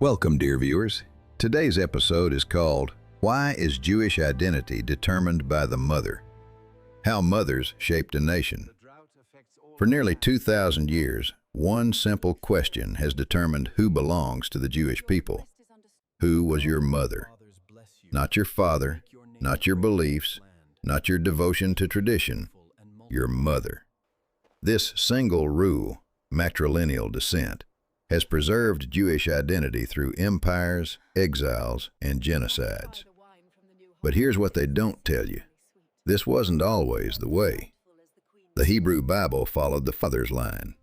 Welcome, dear viewers. Today's episode is called, Why is Jewish Identity Determined by the Mother? How Mothers Shaped a Nation. For nearly 2,000 years, one simple question has determined who belongs to the Jewish people. Who was your mother? Not your father, not your beliefs, not your devotion to tradition, your mother. This single rule, matrilineal descent, has preserved Jewish identity through empires, exiles, and genocides. But here's what they don't tell you. This wasn't always the way. The Hebrew Bible followed the father's line.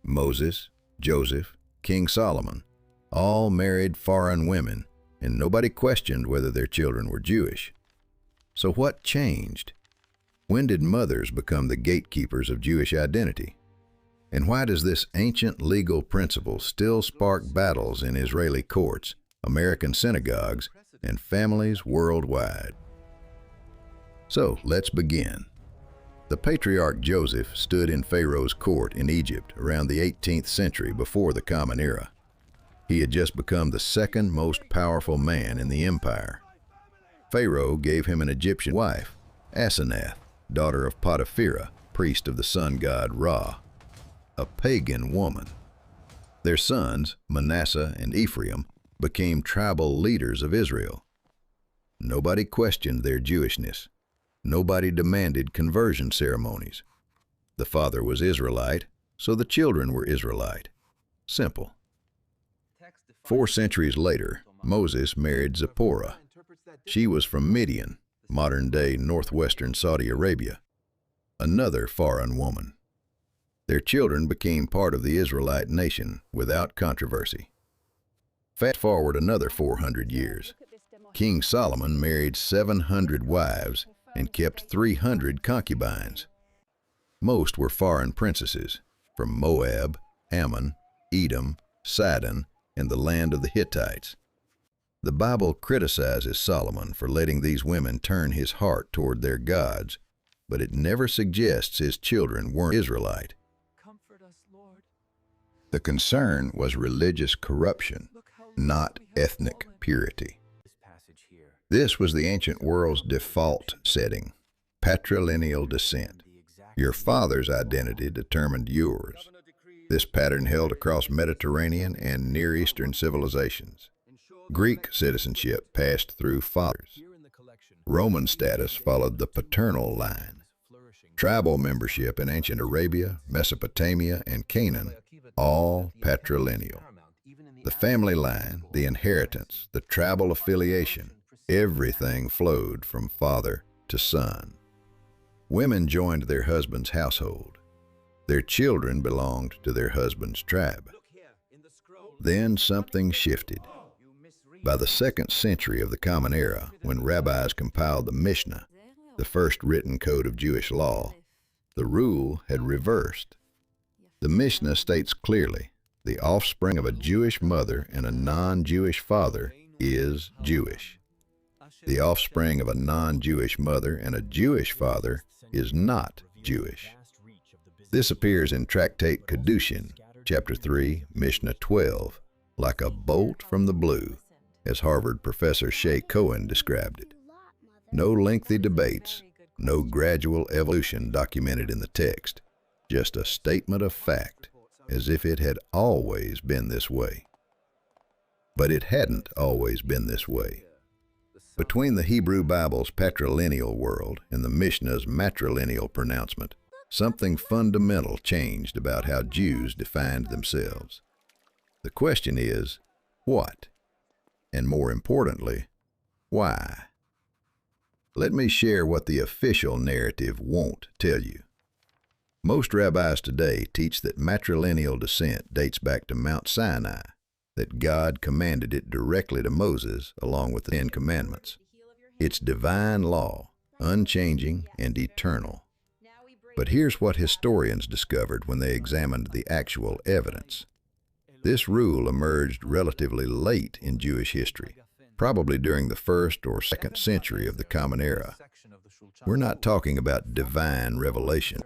Moses, Joseph, King Solomon, all married foreign women, and nobody questioned whether their children were Jewish. So what changed? When did mothers become the gatekeepers of Jewish identity? And why does this ancient legal principle still spark battles in Israeli courts, American synagogues, and families worldwide? So let's begin. The patriarch Joseph stood in Pharaoh's court in Egypt around the 18th century before the Common Era. He had just become the second most powerful man in the empire. Pharaoh gave him an Egyptian wife, Asenath, daughter of Potipharah, priest of the sun god Ra, a pagan woman. Their sons, Manasseh and Ephraim, became tribal leaders of Israel. Nobody questioned their Jewishness. Nobody demanded conversion ceremonies. The father was Israelite, so the children were Israelite. Simple. 4 centuries later, Moses married Zipporah. She was from Midian, modern-day northwestern Saudi Arabia, another foreign woman. Their children became part of the Israelite nation without controversy. Fast forward another 400 years. King Solomon married 700 wives and kept 300 concubines. Most were foreign princesses from Moab, Ammon, Edom, Sidon, and the land of the Hittites. The Bible criticizes Solomon for letting these women turn his heart toward their gods, but it never suggests his children weren't Israelite. The concern was religious corruption, not ethnic purity. This was the ancient world's default setting, patrilineal descent. Your father's identity determined yours. This pattern held across Mediterranean and Near Eastern civilizations. Greek citizenship passed through fathers. Roman status followed the paternal line. Tribal membership in ancient Arabia, Mesopotamia, and Canaan, all patrilineal. The family line, the inheritance, the tribal affiliation, everything flowed from father to son. Women joined their husband's household. Their children belonged to their husband's tribe. Then something shifted. By the 2nd century of the Common Era, when rabbis compiled the Mishna, the first written code of Jewish law, the rule had reversed. The Mishna states clearly, the offspring of a Jewish mother and a non-Jewish father is Jewish. The offspring of a non-Jewish mother and a Jewish father is not Jewish. This appears in Tractate Kedushin, chapter 3, Mishnah 12, like a bolt from the blue, as Harvard professor Shaye Cohen described it. No lengthy debates, no gradual evolution documented in the text, just a statement of fact, as if it had always been this way. But it hadn't always been this way. Between the Hebrew Bible's patrilineal world and the Mishnah's matrilineal pronouncement, something fundamental changed about how Jews defined themselves. The question is, what? And more importantly, why? Let me share what the official narrative won't tell you. Most rabbis today teach that matrilineal descent dates back to Mount Sinai, that God commanded it directly to Moses along with the 10 Commandments. It's divine law, unchanging and eternal. But here's what historians discovered when they examined the actual evidence. This rule emerged relatively late in Jewish history, probably during the 1st or 2nd century of the Common Era. We're not talking about divine revelation.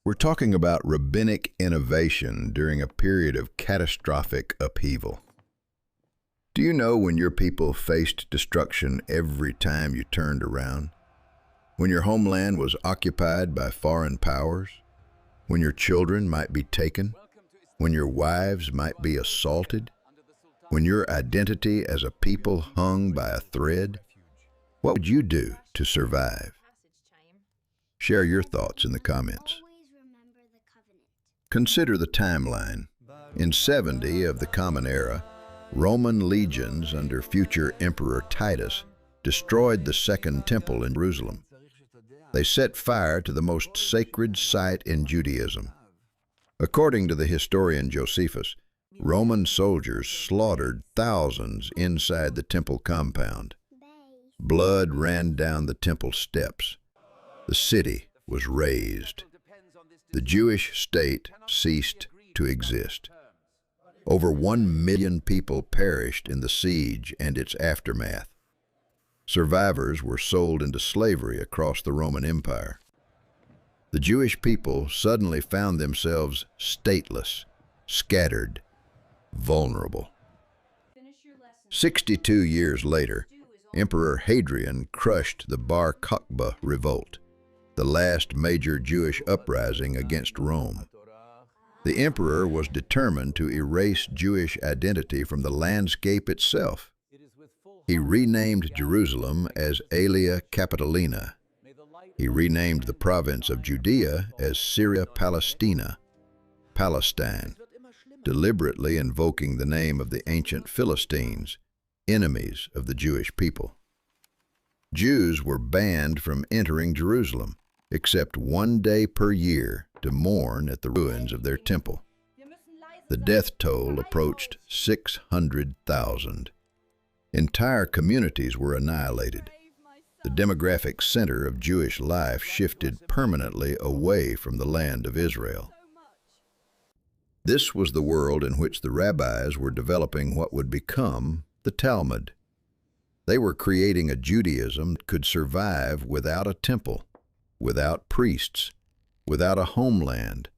We're talking about rabbinic innovation during a period of catastrophic upheaval. Do you know when your people faced destruction every time you turned around? When your homeland was occupied by foreign powers? When your children might be taken? When your wives might be assaulted? When your identity as a people hung by a thread? What would you do to survive? Share your thoughts in the comments. Consider the timeline. In 70 of the Common Era, Roman legions under future Emperor Titus destroyed the Second Temple in Jerusalem. They set fire to the most sacred site in Judaism. According to the historian Josephus, Roman soldiers slaughtered thousands inside the temple compound. Blood ran down the temple steps. The city was razed. The Jewish state ceased to exist. Over 1 million people perished in the siege and its aftermath. Survivors were sold into slavery across the Roman Empire. The Jewish people suddenly found themselves stateless, scattered, vulnerable. 62 years later, Emperor Hadrian crushed the Bar Kokhba revolt, the last major Jewish uprising against Rome. The emperor was determined to erase Jewish identity from the landscape itself. He renamed Jerusalem as Aelia Capitolina. He renamed the province of Judea as Syria Palestina, Palestine, deliberately invoking the name of the ancient Philistines, enemies of the Jewish people. Jews were banned from entering Jerusalem, except 1 day per year to mourn at the ruins of their temple. The death toll approached 600,000. Entire communities were annihilated. The demographic center of Jewish life shifted permanently away from the land of Israel. This was the world in which the rabbis were developing what would become the Talmud. They were creating a Judaism that could survive without a temple, without priests, without a homeland,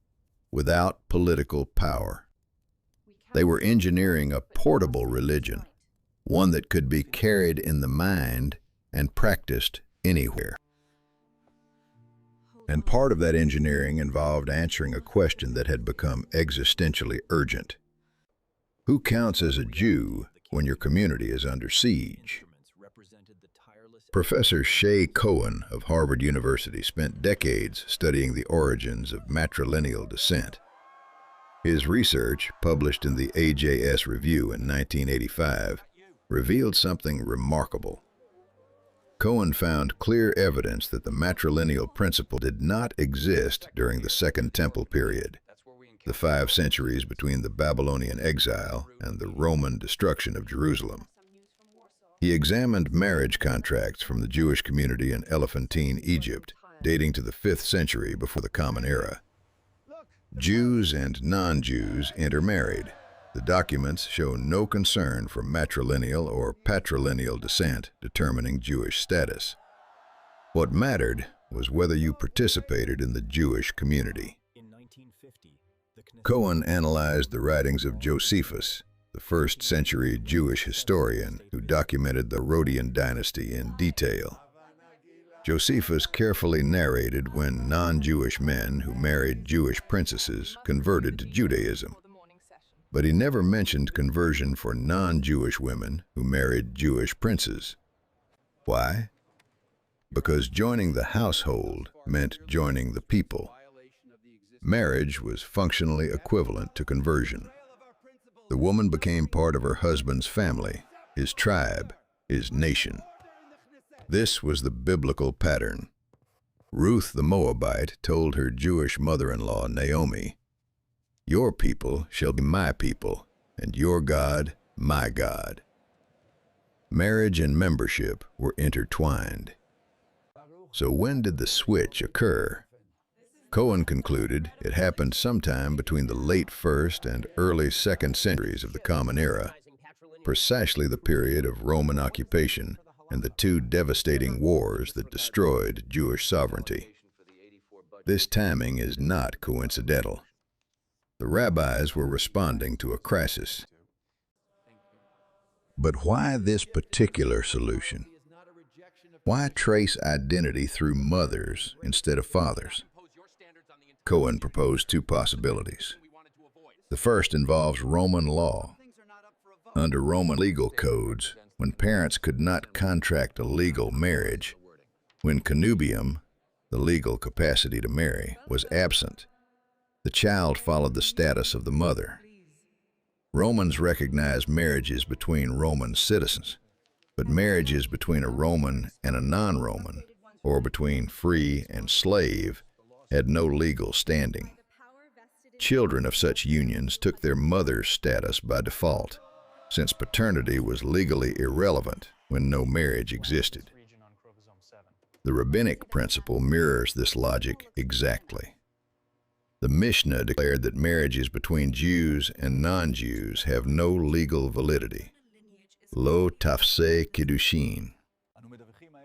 without political power. They were engineering a portable religion, one that could be carried in the mind and practiced anywhere. And part of that engineering involved answering a question that had become existentially urgent. Who counts as a Jew when your community is under siege? Professor Shaye Cohen of Harvard University spent decades studying the origins of matrilineal descent. His research, published in the AJS Review in 1985, revealed something remarkable. Cohen found clear evidence that the matrilineal principle did not exist during the Second Temple period, the 5 centuries between the Babylonian exile and the Roman destruction of Jerusalem. He examined marriage contracts from the Jewish community in Elephantine, Egypt, dating to the 5th century before the Common Era. Jews and non-Jews intermarried. The documents show no concern for matrilineal or patrilineal descent determining Jewish status. What mattered was whether you participated in the Jewish community. Cohen analyzed the writings of Josephus, the 1st century Jewish historian who documented the Herodian dynasty in detail. Josephus carefully narrated when non-Jewish men who married Jewish princesses converted to Judaism. But he never mentioned conversion for non-Jewish women who married Jewish princes. Why? Because joining the household meant joining the people. Marriage was functionally equivalent to conversion. The woman became part of her husband's family, his tribe, his nation. This was the biblical pattern. Ruth the Moabite told her Jewish mother-in-law, Naomi, "Your people shall be my people, and your God, my God." Marriage and membership were intertwined. So when did the switch occur? Cohen concluded it happened sometime between the late 1st and early 2nd centuries of the Common Era, precisely the period of Roman occupation and the 2 devastating wars that destroyed Jewish sovereignty. This timing is not coincidental. The rabbis were responding to a crisis. But why this particular solution? Why trace identity through mothers instead of fathers? Cohen proposed two possibilities. The first involves Roman law. Under Roman legal codes, when parents could not contract a legal marriage, when Conubium, the legal capacity to marry, was absent, the child followed the status of the mother. Romans recognized marriages between Roman citizens, but marriages between a Roman and a non-Roman, or between free and slave, had no legal standing. Children of such unions took their mother's status by default, since paternity was legally irrelevant when no marriage existed. The Rabbinic principle mirrors this logic exactly. The Mishna declared that marriages between Jews and non-Jews have no legal validity. Lo tafseh kiddushin.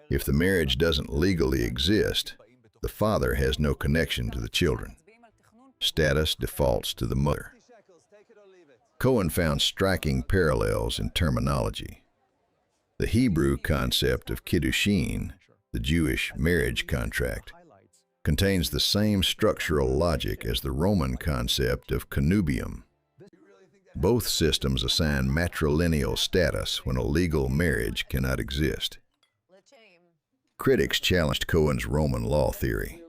If the marriage doesn't legally exist, the father has no connection to the children. Status defaults to the mother. Cohen found striking parallels in terminology. The Hebrew concept of kiddushin, the Jewish marriage contract, contains the same structural logic as the Roman concept of Conubium. Both systems assign matrilineal status when a legal marriage cannot exist. Critics challenged Cohen's Roman law theory.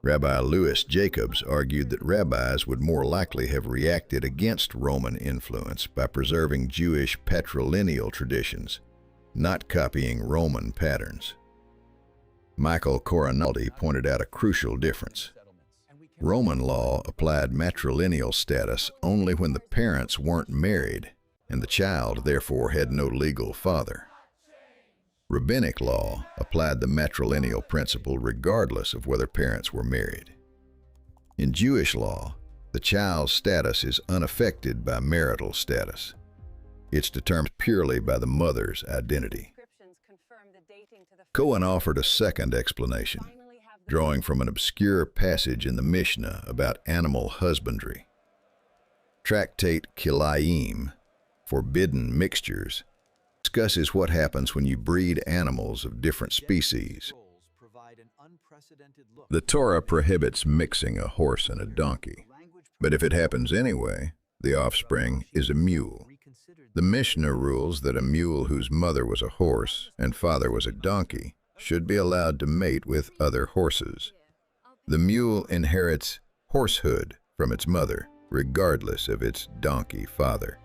Rabbi Louis Jacobs argued that rabbis would more likely have reacted against Roman influence by preserving Jewish patrilineal traditions, not copying Roman patterns. Michael Coronaldi pointed out a crucial difference. Roman law applied matrilineal status only when the parents weren't married, and the child therefore had no legal father. Rabbinic law applied the matrilineal principle regardless of whether parents were married. In Jewish law, the child's status is unaffected by marital status. It's determined purely by the mother's identity. Cohen offered a second explanation, drawing from an obscure passage in the Mishna about animal husbandry. Tractate Kilayim, Forbidden Mixtures, discusses what happens when you breed animals of different species. The Torah prohibits mixing a horse and a donkey, but if it happens anyway, the offspring is a mule. The Mishna rules that a mule whose mother was a horse and father was a donkey should be allowed to mate with other horses. The mule inherits horsehood from its mother, regardless of its donkey father.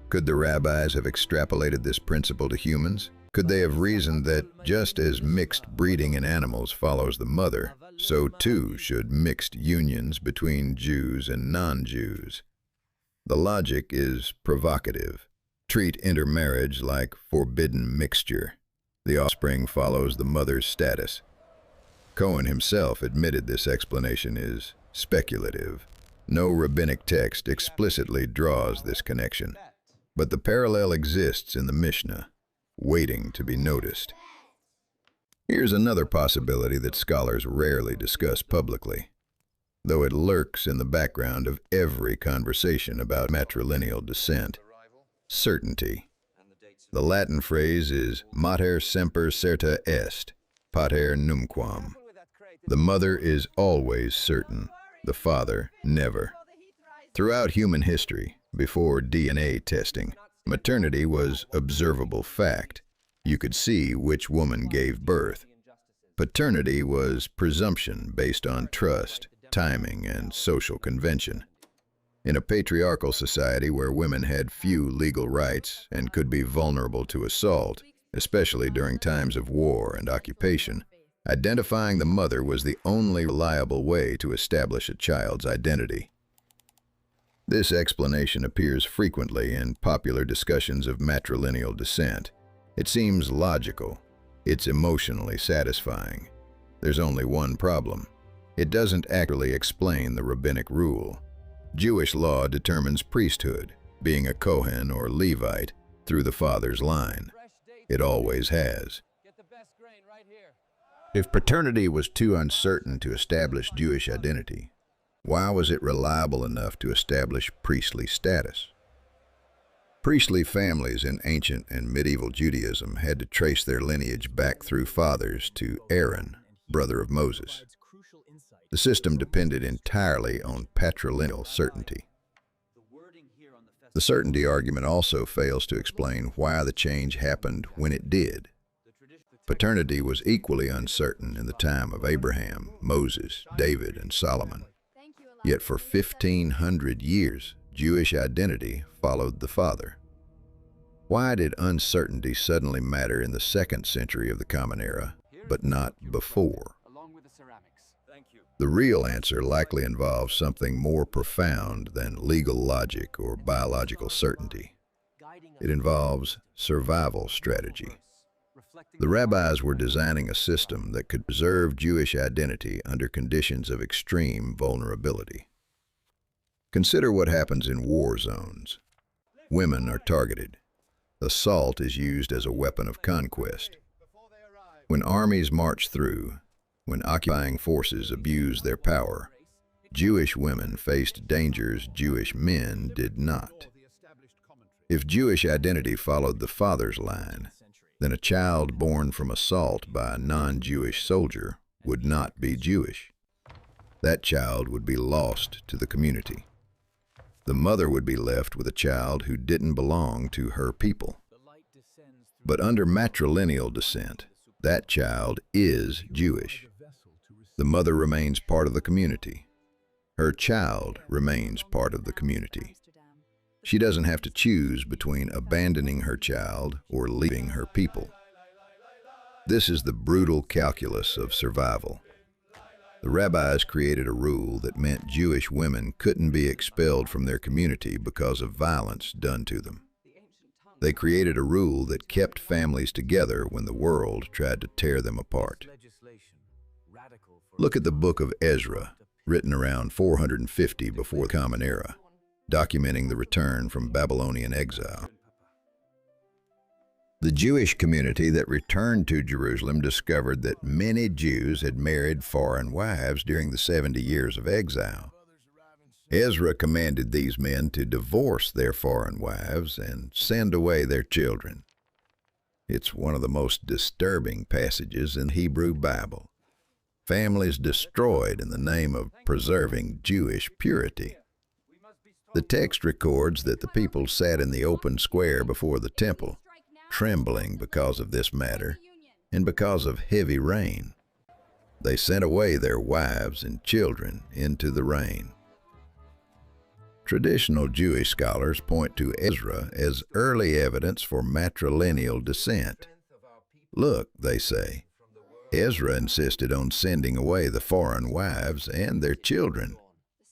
Could the rabbis have extrapolated this principle to humans? Could they have reasoned that just as mixed breeding in animals follows the mother, so too should mixed unions between Jews and non-Jews? The logic is provocative. Treat intermarriage like forbidden mixture. The offspring follows the mother's status. Cohen himself admitted this explanation is speculative. No rabbinic text explicitly draws this connection, but the parallel exists in the Mishna, waiting to be noticed. Here's another possibility that scholars rarely discuss publicly, though it lurks in the background of every conversation about matrilineal descent: certainty. The Latin phrase is mater semper certa est, pater numquam. The mother is always certain, the father never. Throughout human history, before DNA testing, maternity was observable fact. You could see which woman gave birth. Paternity was presumption based on trust, timing, and social convention. In a patriarchal society where women had few legal rights and could be vulnerable to assault, especially during times of war and occupation, identifying the mother was the only reliable way to establish a child's identity. This explanation appears frequently in popular discussions of matrilineal descent. It seems logical. It's emotionally satisfying. There's only one problem. It doesn't accurately explain the rabbinic rule. Jewish law determines priesthood, being a Cohen or Levite, through the father's line. It always has. If paternity was too uncertain to establish Jewish identity, why was it reliable enough to establish priestly status? Priestly families in ancient and medieval Judaism had to trace their lineage back through fathers to Aaron, brother of Moses. The system depended entirely on patrilineal certainty. The certainty argument also fails to explain why the change happened when it did. Paternity was equally uncertain in the time of Abraham, Moses, David, and Solomon. Yet for 1,500 years, Jewish identity followed the father. Why did uncertainty suddenly matter in the 2nd century of the Common Era, but not before? The real answer likely involves something more profound than legal logic or biological certainty. It involves survival strategy. The rabbis were designing a system that could preserve Jewish identity under conditions of extreme vulnerability. Consider what happens in war zones. Women are targeted. Assault is used as a weapon of conquest. When armies march through, when occupying forces abuse their power, Jewish women faced dangers Jewish men did not. If Jewish identity followed the father's line, then a child born from assault by a non-Jewish soldier would not be Jewish. That child would be lost to the community. The mother would be left with a child who didn't belong to her people. But under matrilineal descent, that child is Jewish. The mother remains part of the community. Her child remains part of the community. She doesn't have to choose between abandoning her child or leaving her people. This is the brutal calculus of survival. The rabbis created a rule that meant Jewish women couldn't be expelled from their community because of violence done to them. They created a rule that kept families together when the world tried to tear them apart. Look at the book of Ezra, written around 450 before the Common Era, documenting the return from Babylonian exile. The Jewish community that returned to Jerusalem discovered that many Jews had married foreign wives during the 70 years of exile. Ezra commanded these men to divorce their foreign wives and send away their children. It's one of the most disturbing passages in the Hebrew Bible. Families destroyed in the name of preserving Jewish purity. The text records that the people sat in the open square before the temple, trembling because of this matter and because of heavy rain. They sent away their wives and children into the rain. Traditional Jewish scholars point to Ezra as early evidence for matrilineal descent. Look, they say, Ezra insisted on sending away the foreign wives and their children,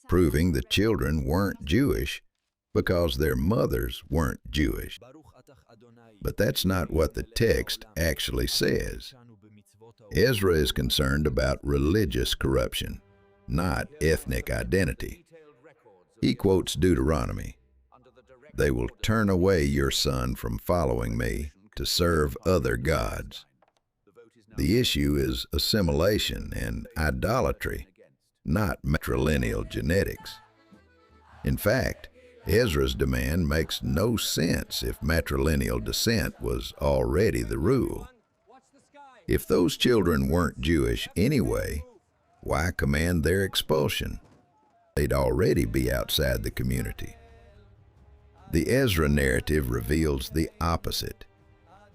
proving the children weren't Jewish because their mothers weren't Jewish. But that's not what the text actually says. Ezra is concerned about religious corruption, not ethnic identity. He quotes Deuteronomy, "They will turn away your son from following me to serve other gods." The issue is assimilation and idolatry, not matrilineal genetics. In fact, Ezra's demand makes no sense if matrilineal descent was already the rule. If those children weren't Jewish anyway, why command their expulsion? They'd already be outside the community. The Ezra narrative reveals the opposite.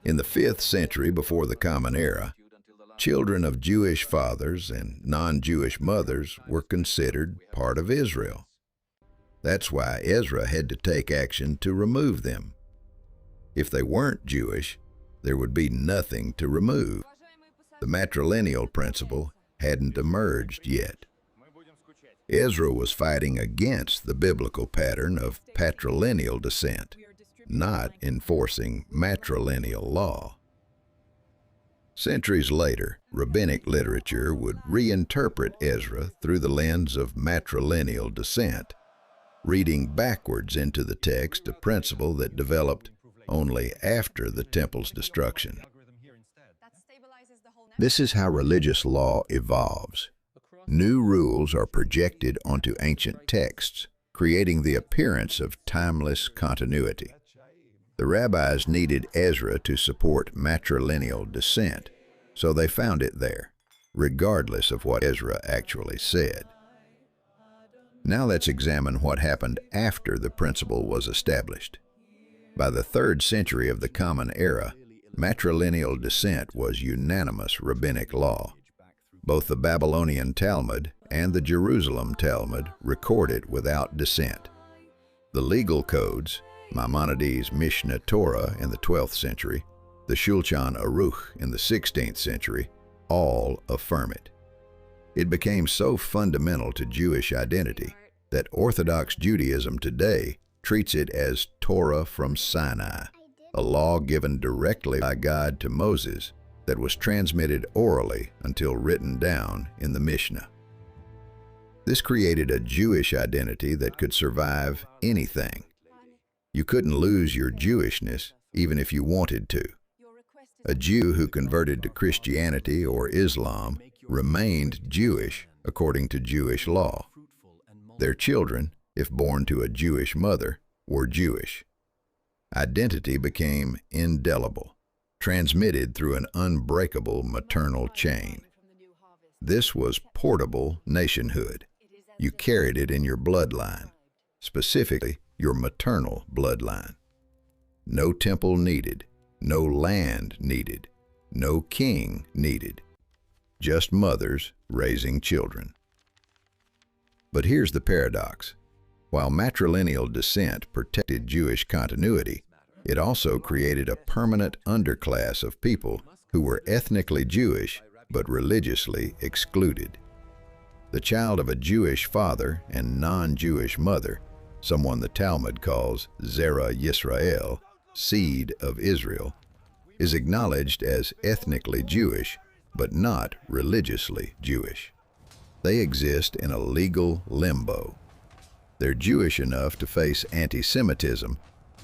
In the 5th century before the Common Era, children of Jewish fathers and non-Jewish mothers were considered part of Israel. That's why Ezra had to take action to remove them. If they weren't Jewish, there would be nothing to remove. The matrilineal principle hadn't emerged yet. Ezra was fighting against the biblical pattern of patrilineal descent, not enforcing matrilineal law. Centuries later, Rabbinic literature would reinterpret Ezra through the lens of matrilineal descent, reading backwards into the text a principle that developed only after the temple's destruction. This is how religious law evolves. New rules are projected onto ancient texts, creating the appearance of timeless continuity. The rabbis needed Ezra to support matrilineal descent, so they found it there, regardless of what Ezra actually said. Now let's examine what happened after the principle was established. By the 3rd century of the Common Era, matrilineal descent was unanimous rabbinic law. Both the Babylonian Talmud and the Jerusalem Talmud record it without dissent. The legal codes, Maimonides' Mishna Torah in the 12th century, the Shulchan Aruch in the 16th century, all affirm it. It became so fundamental to Jewish identity that Orthodox Judaism today treats it as Torah from Sinai, a law given directly by God to Moses that was transmitted orally until written down in the Mishna. This created a Jewish identity that could survive anything. You couldn't lose your Jewishness even if you wanted to. A Jew who converted to Christianity or Islam remained Jewish according to Jewish law. Their children, if born to a Jewish mother, were Jewish. Identity became indelible, transmitted through an unbreakable maternal chain. This was portable nationhood. You carried it in your bloodline, specifically your maternal bloodline. No temple needed, no land needed, no king needed. Just mothers raising children. But here's the paradox. While matrilineal descent protected Jewish continuity, it also created a permanent underclass of people who were ethnically Jewish but religiously excluded. The child of a Jewish father and non-Jewish mother, someone the Talmud calls Zera Yisrael, seed of Israel, is acknowledged as ethnically Jewish but not religiously Jewish. They exist in a legal limbo. They're Jewish enough to face anti-Semitism,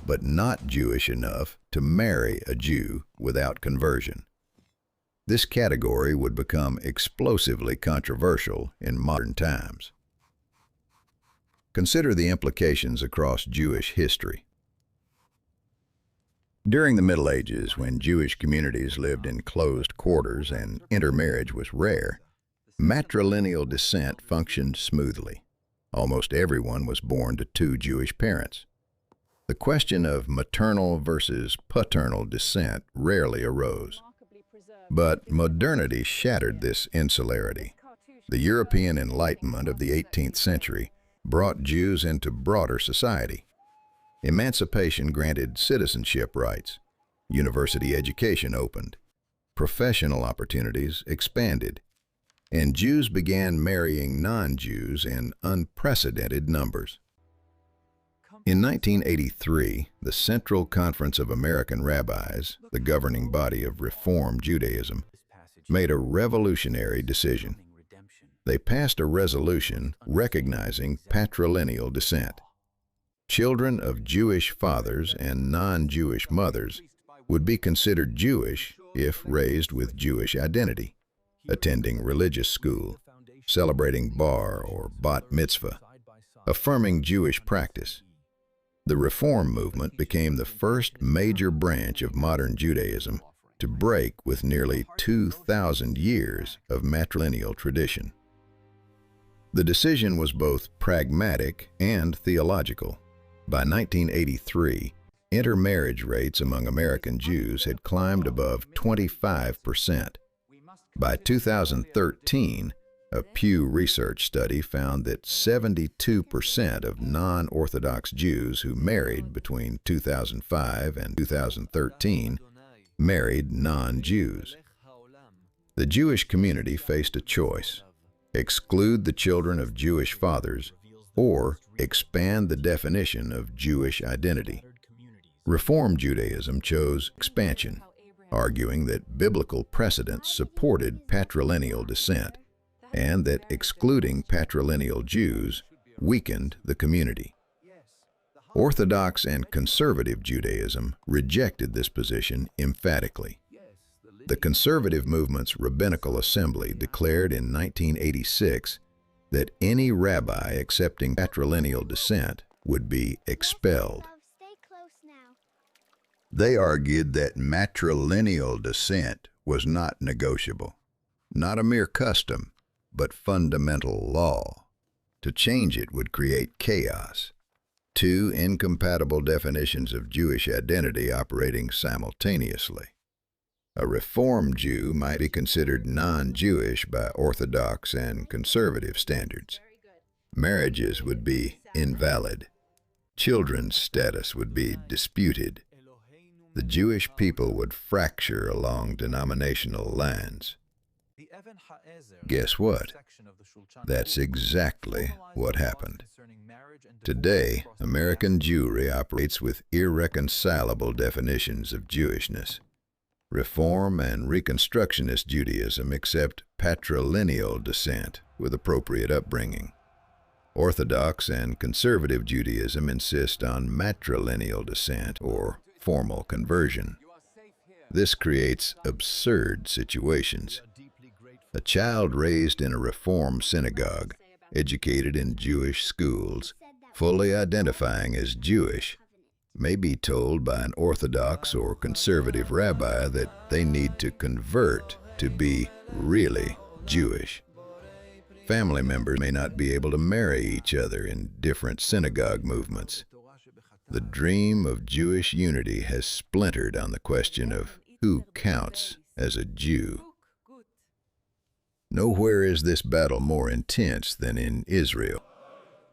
but not Jewish enough to marry a Jew without conversion. This category would become explosively controversial in modern times. Consider the implications across Jewish history. During the Middle Ages, when Jewish communities lived in closed quarters and intermarriage was rare, matrilineal descent functioned smoothly. Almost everyone was born to 2 Jewish parents. The question of maternal versus paternal descent rarely arose. But modernity shattered this insularity. The European Enlightenment of the 18th century brought Jews into broader society. Emancipation granted citizenship rights. University education opened. Professional opportunities expanded. And Jews began marrying non-Jews in unprecedented numbers. In 1983, the Central Conference of American Rabbis, the governing body of Reform Judaism, made a revolutionary decision. They passed a resolution recognizing patrilineal descent. Children of Jewish fathers and non-Jewish mothers would be considered Jewish if raised with Jewish identity, attending religious school, celebrating bar or bat mitzvah, affirming Jewish practice. The Reform movement became the first major branch of modern Judaism to break with nearly 2,000 years of matrilineal tradition. The decision was both pragmatic and theological. By 1983, intermarriage rates among American Jews had climbed above 25%. By 2013, a Pew Research study found that 72% of non-Orthodox Jews who married between 2005 and 2013 married non-Jews. The Jewish community faced a choice: exclude the children of Jewish fathers or expand the definition of Jewish identity. Reform Judaism chose expansion, arguing that biblical precedents supported patrilineal descent and that excluding patrilineal Jews weakened the community. Orthodox and conservative Judaism rejected this position emphatically. The conservative movement's rabbinical assembly declared in 1986 that any rabbi accepting patrilineal descent would be expelled. They argued that matrilineal descent was not negotiable, not a mere custom, but fundamental law. To change it would create chaos. Two incompatible definitions of Jewish identity operating simultaneously. A Reform Jew might be considered non-Jewish by Orthodox and conservative standards. Marriages would be invalid. Children's status would be disputed. The Jewish people would fracture along denominational lines. Guess what? That's exactly what happened. Today, American Jewry operates with irreconcilable definitions of Jewishness. Reform and Reconstructionist Judaism accept patrilineal descent with appropriate upbringing. Orthodox and conservative Judaism insist on matrilineal descent or formal conversion. This creates absurd situations. A child raised in a Reform synagogue, educated in Jewish schools, fully identifying as Jewish, may be told by an Orthodox or conservative rabbi that they need to convert to be really Jewish. Family members may not be able to marry each other in different synagogue movements. The dream of Jewish unity has splintered on the question of who counts as a Jew. Nowhere is this battle more intense than in Israel.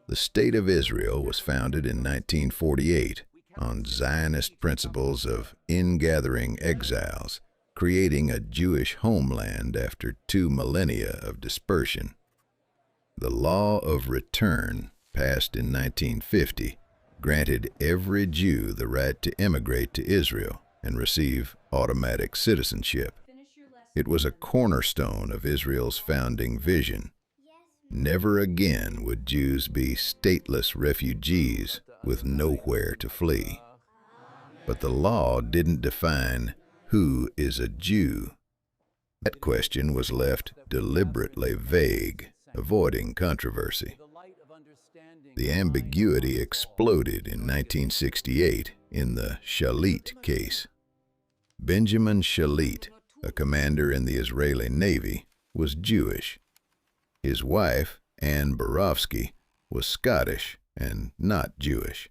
The State of Israel was founded in 1948 on Zionist principles of ingathering exiles, creating a Jewish homeland after 2 millennia of dispersion. The law of return, passed in 1950, granted every Jew the right to immigrate to Israel and receive automatic citizenship. It was a cornerstone of Israel's founding vision. Never again would Jews be stateless refugees with nowhere to flee. But the law didn't define who is a Jew. That question was left deliberately vague, avoiding controversy. The ambiguity exploded in 1968 in the Shalit case. Benjamin Shalit, a commander in the Israeli Navy, was Jewish. His wife, Anne Borofsky, was Scottish and not Jewish.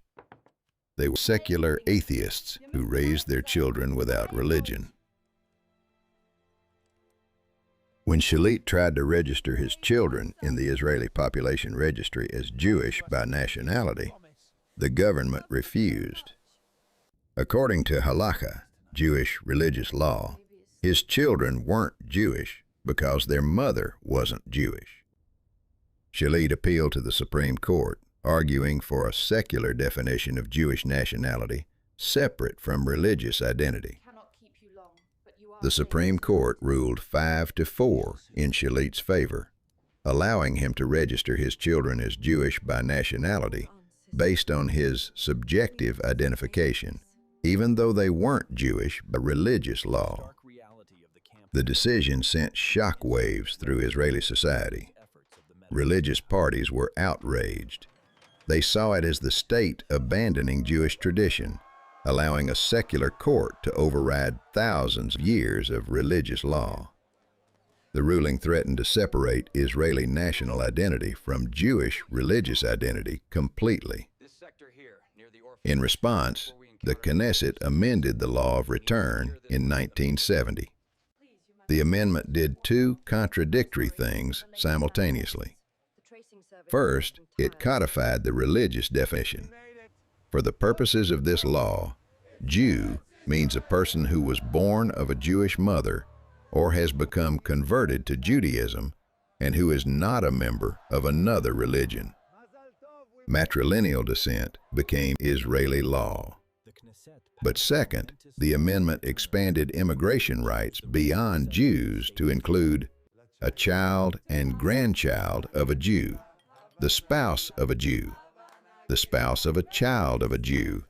They were secular atheists who raised their children without religion. When Shalit tried to register his children in the Israeli population registry as Jewish by nationality, the government refused. According to Halakha, Jewish religious law, his children weren't Jewish because their mother wasn't Jewish. Shalit appealed to the Supreme Court, arguing for a secular definition of Jewish nationality separate from religious identity. The Supreme Court ruled 5-4 in Shalit's favor, allowing him to register his children as Jewish by nationality based on his subjective identification, even though they weren't Jewish by religious law. The decision sent shockwaves through Israeli society. Religious parties were outraged. They saw it as the state abandoning Jewish tradition, allowing a secular court to override thousands of years of religious law. The ruling threatened to separate Israeli national identity from Jewish religious identity completely. In response, the Knesset amended the law of return in 1970. The amendment did 2 contradictory things simultaneously. First, it codified the religious definition. For the purposes of this law, Jew means a person who was born of a Jewish mother or has become converted to Judaism and who is not a member of another religion. Matrilineal descent became Israeli law. But second, the amendment expanded immigration rights beyond Jews to include a child and grandchild of a Jew, the spouse of a Jew, the spouse of a child of a Jew,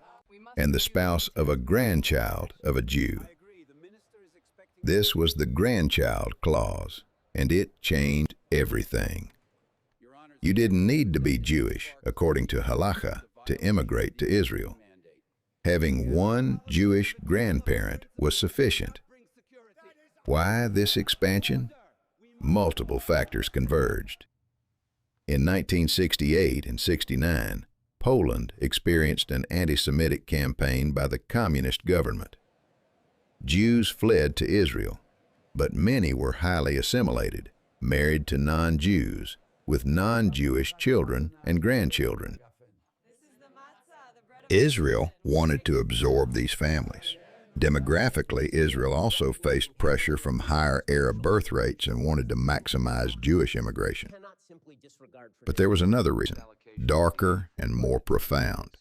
and the spouse of a grandchild of a Jew. This was the Grandchild clause, and it changed everything. You didn't need to be Jewish, according to Halacha, to immigrate to Israel. Having one Jewish grandparent was sufficient. Why this expansion? Multiple factors converged. In 1968 and 69, Poland experienced an anti-Semitic campaign by the communist government. Jews fled to Israel, but many were highly assimilated, married to non-Jews, with non-Jewish children and grandchildren. Israel wanted to absorb these families. Demographically, Israel also faced pressure from higher Arab birth rates and wanted to maximize Jewish immigration. But there was another reason, darker and more profound: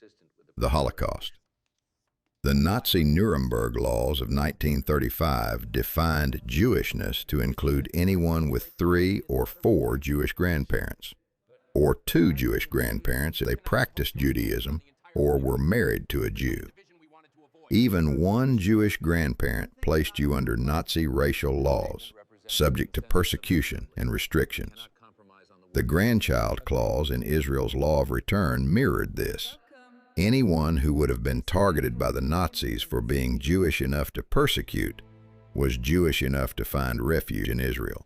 the Holocaust. The Nazi Nuremberg laws of 1935 defined Jewishness to include anyone with 3 or 4 Jewish grandparents, or 2 Jewish grandparents if they practiced Judaism or were married to a Jew. Even one Jewish grandparent placed you under Nazi racial laws, subject to persecution and restrictions. The Grandchild clause in Israel's law of return mirrored this. Anyone who would have been targeted by the Nazis for being Jewish enough to persecute was Jewish enough to find refuge in Israel.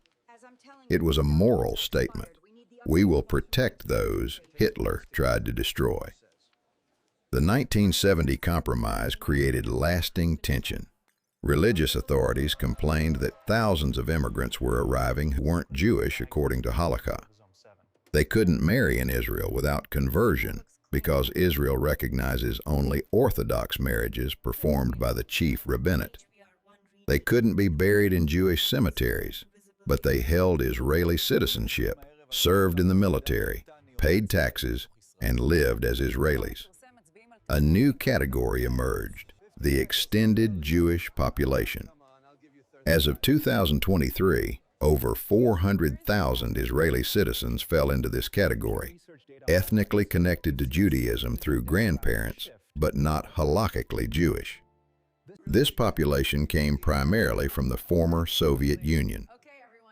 It was a moral statement. We will protect those Hitler tried to destroy. The 1970 compromise created lasting tension. Religious authorities complained that thousands of immigrants were arriving who weren't Jewish according to Halacha. They couldn't marry in Israel without conversion because Israel recognizes only Orthodox marriages performed by the chief Rabbinate. They couldn't be buried in Jewish cemeteries, but they held Israeli citizenship, served in the military, paid taxes, and lived as Israelis. A new category emerged: the extended Jewish population. As of 2023, over 400,000 Israeli citizens fell into this category, ethnically connected to Judaism through grandparents, but not halakhically Jewish. This population came primarily from the former Soviet Union.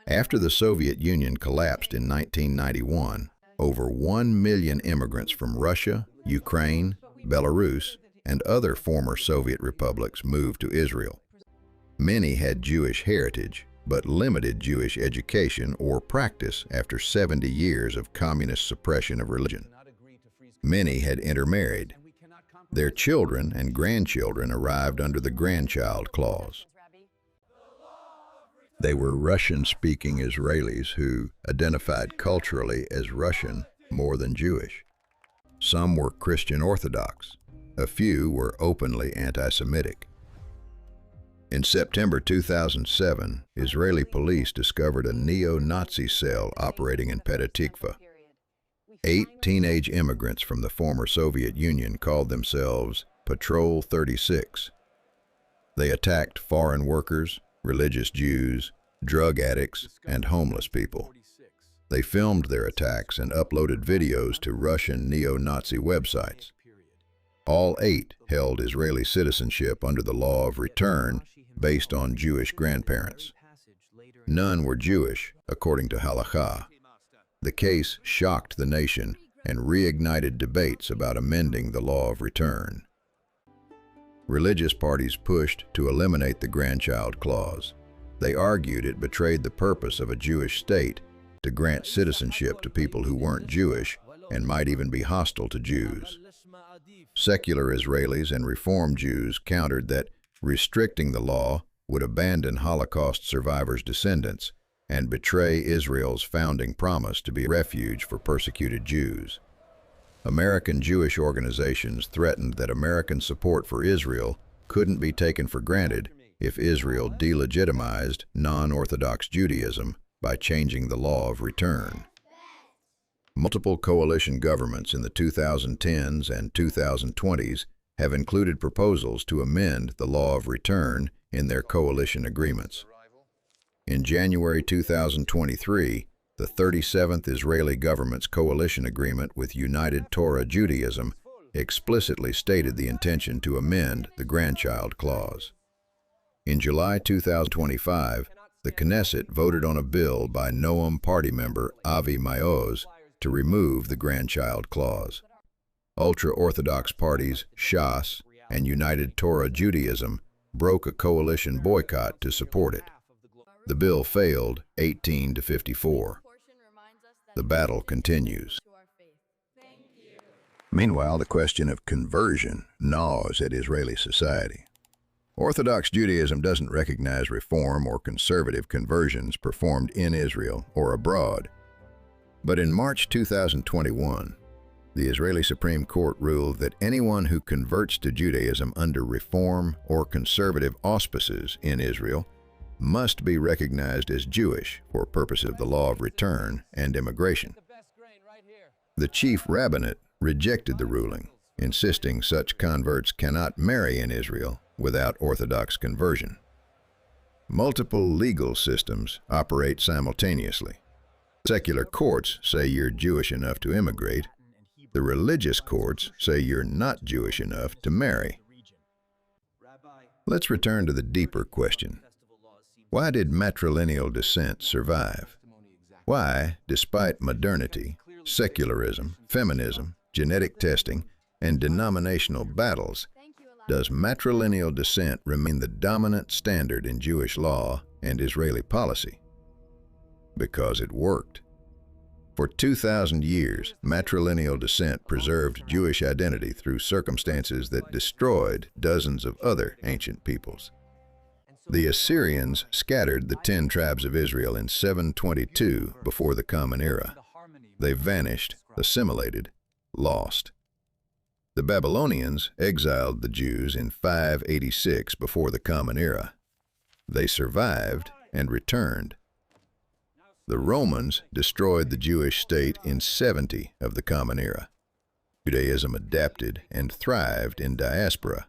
After the Soviet Union collapsed in 1991, over 1 million immigrants from Russia, Ukraine, Belarus, and other former Soviet republics moved to Israel. Many had Jewish heritage, but limited Jewish education or practice after 70 years of communist suppression of religion. Many had intermarried. Their children and grandchildren arrived under the Grandchild clause. They were Russian-speaking Israelis who identified culturally as Russian more than Jewish. Some were Christian Orthodox. A few were openly anti-Semitic. In September 2007, Israeli police discovered a neo-Nazi cell operating in Petah Tikva. 8 teenage immigrants from the former Soviet Union called themselves Patrol 36. They attacked foreign workers, religious Jews, drug addicts, and homeless people. They filmed their attacks and uploaded videos to Russian neo-Nazi websites. All 8 held Israeli citizenship under the law of return based on Jewish grandparents. None were Jewish, according to Halakha. The case shocked the nation and reignited debates about amending the law of return. Religious parties pushed to eliminate the Grandchild clause. They argued it betrayed the purpose of a Jewish state to grant citizenship to people who weren't Jewish and might even be hostile to Jews. Secular Israelis and Reform Jews countered that restricting the law would abandon Holocaust survivors' descendants and betray Israel's founding promise to be a refuge for persecuted Jews. American Jewish organizations threatened that American support for Israel couldn't be taken for granted if Israel delegitimized non-Orthodox Judaism by changing the law of return. Multiple coalition governments in the 2010s and 2020s have included proposals to amend the law of return in their coalition agreements. In January 2023, the 37th Israeli government's coalition agreement with United Torah Judaism explicitly stated the intention to amend the Grandchild clause. In July 2025, the Knesset voted on a bill by Noam Party member Avi Maoz to remove the Grandchild clause. Ultra-Orthodox parties Shas and United Torah Judaism broke a coalition boycott to support it. The bill failed 18 to 54. The battle continues. Meanwhile, the question of conversion gnaws at Israeli society. Orthodox Judaism doesn't recognize reform or conservative conversions performed in Israel or abroad. But in March 2021, the Israeli Supreme Court ruled that anyone who converts to Judaism under reform or conservative auspices in Israel must be recognized as Jewish for purposes of the law of return and immigration. The chief rabbinate rejected the ruling, insisting such converts cannot marry in Israel without Orthodox conversion. Multiple legal systems operate simultaneously. Secular courts say you're Jewish enough to immigrate. The religious courts say you're not Jewish enough to marry. Let's return to the deeper question. Why did matrilineal descent survive? Why, despite modernity, secularism, feminism, genetic testing, and denominational battles, does matrilineal descent remain the dominant standard in Jewish law and Israeli policy? Because it worked. For 2,000 years, matrilineal descent preserved Jewish identity through circumstances that destroyed dozens of other ancient peoples. The Assyrians scattered the 10 tribes of Israel in 722 before the Common Era. They vanished, assimilated, lost. The Babylonians exiled the Jews in 586 before the Common Era. They survived and returned. The Romans destroyed the Jewish state in 70 of the Common Era. Judaism adapted and thrived in diaspora.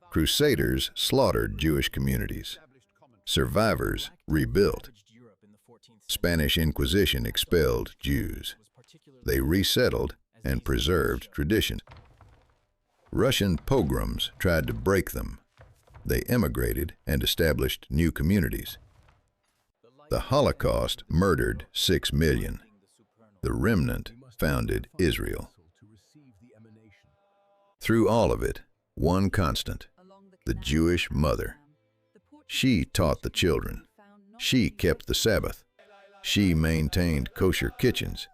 Crusaders slaughtered Jewish communities. Survivors rebuilt. Spanish Inquisition expelled Jews. They resettled and preserved traditions. Russian pogroms tried to break them. They emigrated and established new communities. The Holocaust murdered 6 million. The remnant founded Israel. Through all of it, one constant, the Jewish mother. She taught the children. She kept the Sabbath. She maintained kosher kitchens.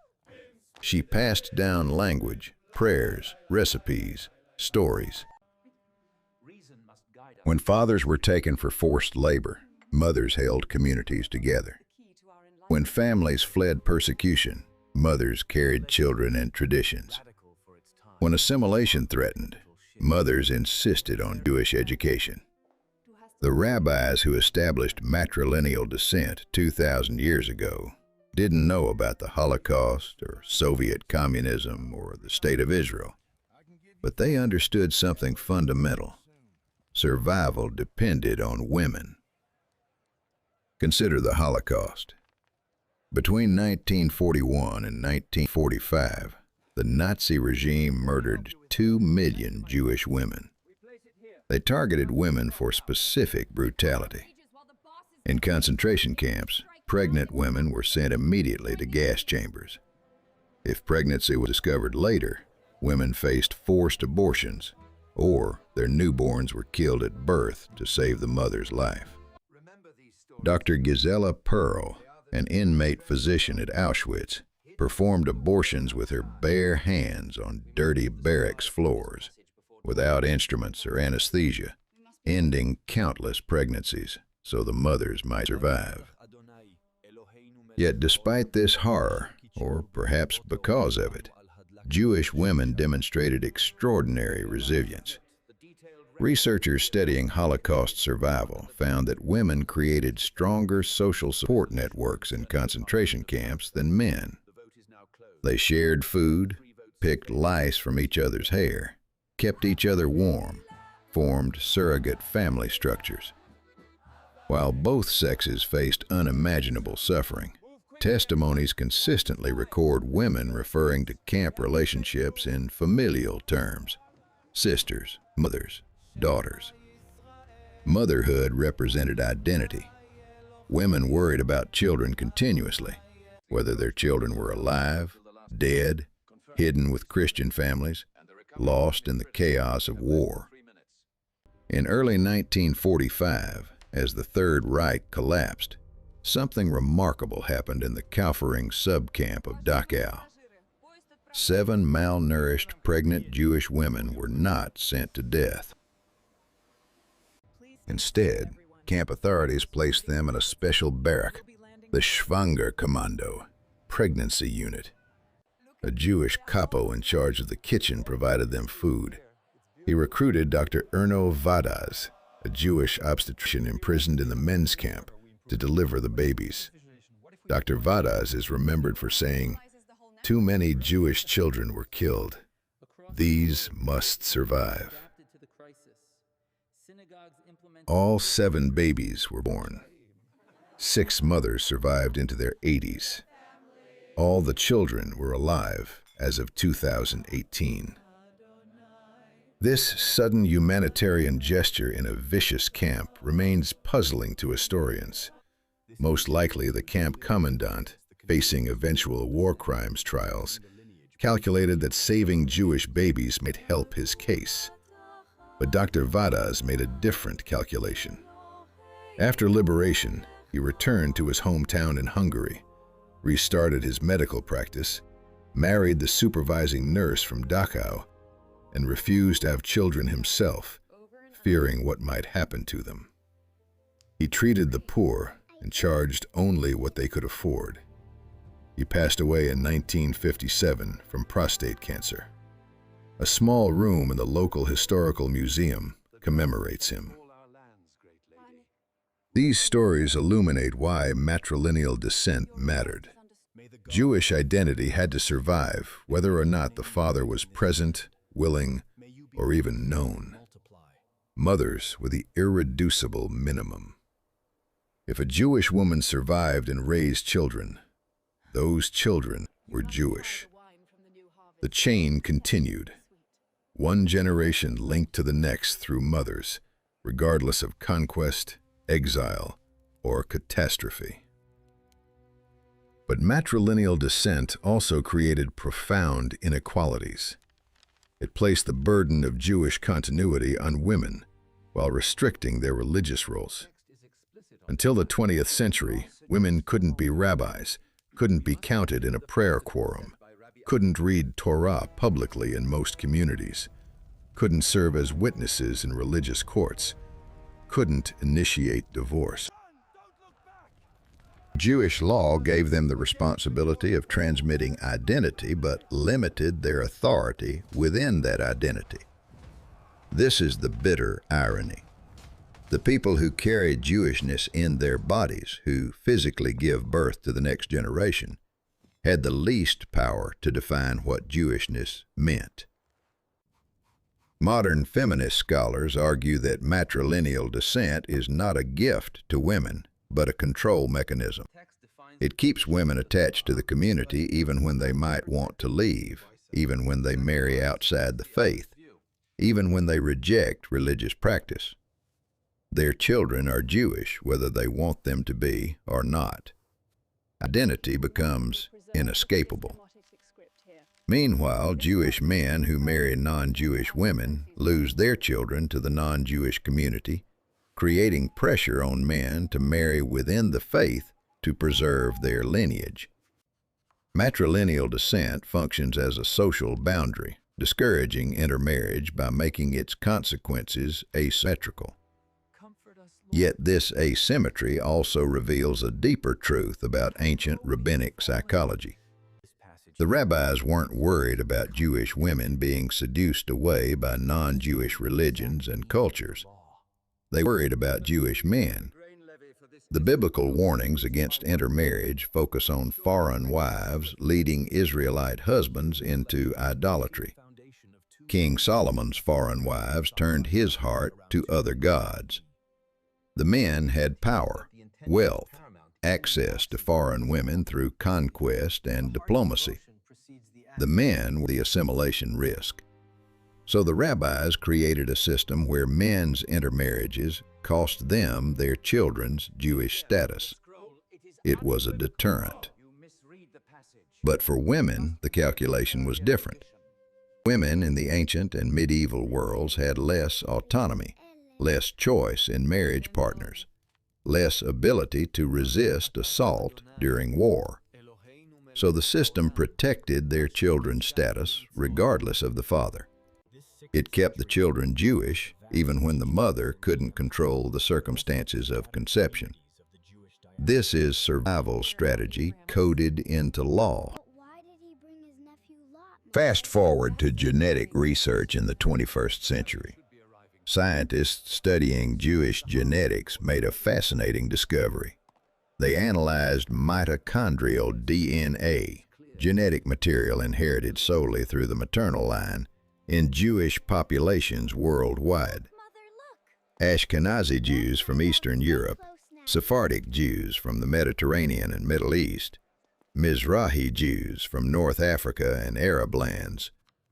She passed down language, prayers, recipes, stories. When fathers were taken for forced labor, mothers held communities together. When families fled persecution, mothers carried children and traditions. When assimilation threatened, mothers insisted on Jewish education. The rabbis who established matrilineal descent 2,000 years ago didn't know about the Holocaust or Soviet communism or the State of Israel, but they understood something fundamental. Survival depended on women. Consider the Holocaust. Between 1941 and 1945, the Nazi regime murdered 2 million Jewish women. They targeted women for specific brutality. In concentration camps, pregnant women were sent immediately to gas chambers. If pregnancy was discovered later, women faced forced abortions, or their newborns were killed at birth to save the mother's life. Dr. Gisela Pearl, an inmate physician at Auschwitz, performed abortions with her bare hands on dirty barracks floors, without instruments or anesthesia, ending countless pregnancies so the mothers might survive. Yet despite this horror, or perhaps because of it, Jewish women demonstrated extraordinary resilience. Researchers studying Holocaust survival found that women created stronger social support networks in concentration camps than men. They shared food, picked lice from each other's hair, kept each other warm, formed surrogate family structures. While both sexes faced unimaginable suffering, testimonies consistently record women referring to camp relationships in familial terms: sisters, mothers, daughters. Motherhood represented identity. Women worried about children continuously, whether their children were alive, dead, hidden with Christian families, lost in the chaos of war. In early 1945, as the Third Reich collapsed, something remarkable happened in the Kaufering subcamp of Dachau. 7 malnourished pregnant Jewish women were not sent to death. Instead, camp authorities placed them in a special barrack, the Schwanger Kommando, pregnancy unit. A Jewish capo in charge of the kitchen provided them food. He recruited Dr. Erno Vadas, a Jewish obstetrician imprisoned in the men's camp, to deliver the babies. Dr. Vadas is remembered for saying, "Too many Jewish children were killed. These must survive." All 7 babies were born. 6 mothers survived into their 80s. All the children were alive as of 2018. This sudden humanitarian gesture in a vicious camp remains puzzling to historians. Most likely the camp commandant, facing eventual war crimes trials, calculated that saving Jewish babies might help his case. But Dr. Vadas made a different calculation. After liberation, he returned to his hometown in Hungary, restarted his medical practice, married the supervising nurse from Dachau, and refused to have children himself, fearing what might happen to them. He treated the poor and charged only what they could afford. He passed away in 1957 from prostate cancer. A small room in the local historical museum commemorates him. These stories illuminate why matrilineal descent mattered. Jewish identity had to survive whether or not the father was present, willing, or even known. Mothers were the irreducible minimum. If a Jewish woman survived and raised children, those children were Jewish. The chain continued. One generation linked to the next through mothers, regardless of conquest, exile, or catastrophe. But matrilineal descent also created profound inequalities. It placed the burden of Jewish continuity on women while restricting their religious roles. Until the 20th century, women couldn't be rabbis, couldn't be counted in a prayer quorum, couldn't read Torah publicly in most communities, couldn't serve as witnesses in religious courts, couldn't initiate divorce. Jewish law gave them the responsibility of transmitting identity, but limited their authority within that identity. This is the bitter irony. The people who carry Jewishness in their bodies, who physically give birth to the next generation, had the least power to define what Jewishness meant. Modern feminist scholars argue that matrilineal descent is not a gift to women, but a control mechanism. It keeps women attached to the community even when they might want to leave, even when they marry outside the faith, even when they reject religious practice. Their children are Jewish whether they want them to be or not. Identity becomes inescapable. Meanwhile, Jewish men who marry non-Jewish women lose their children to the non-Jewish community, creating pressure on men to marry within the faith to preserve their lineage. Matrilineal descent functions as a social boundary, discouraging intermarriage by making its consequences asymmetrical. Yet this asymmetry also reveals a deeper truth about ancient rabbinic psychology. The rabbis weren't worried about Jewish women being seduced away by non-Jewish religions and cultures. They worried about Jewish men. The biblical warnings against intermarriage focus on foreign wives leading Israelite husbands into idolatry. King Solomon's foreign wives turned his heart to other gods. The men had power, wealth, access to foreign women through conquest and diplomacy. The men were the assimilation risk. So the rabbis created a system where men's intermarriages cost them their children's Jewish status. It was a deterrent. But for women, the calculation was different. Women in the ancient and medieval worlds had less autonomy, less choice in marriage partners, less ability to resist assault during war. So the system protected their children's status regardless of the father. It kept the children Jewish even when the mother couldn't control the circumstances of conception. This is survival strategy coded into law. Fast forward to genetic research in the 21st century. Scientists studying Jewish genetics made a fascinating discovery. They analyzed mitochondrial DNA, genetic material inherited solely through the maternal line, in Jewish populations worldwide. Ashkenazi Jews from Eastern Europe, Sephardic Jews from the Mediterranean and Middle East, Mizrahi Jews from North Africa and Arab lands,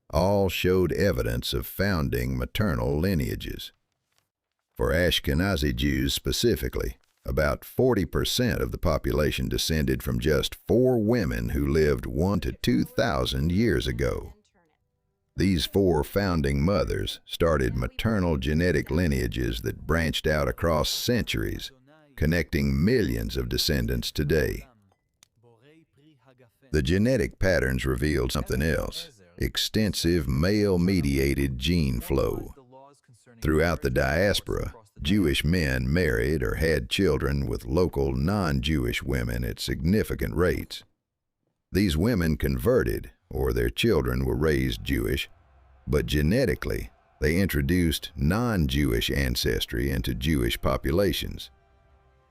all showed evidence of founding maternal lineages. For Ashkenazi Jews specifically, about 40% of the population descended from just 4 women who lived 1,000 to 2,000 years ago. These 4 founding mothers started maternal genetic lineages that branched out across centuries, connecting millions of descendants today. The genetic patterns revealed something else: extensive male-mediated gene flow. Throughout the diaspora, Jewish men married or had children with local non-Jewish women at significant rates. These women converted, or their children were raised Jewish, but genetically, they introduced non-Jewish ancestry into Jewish populations.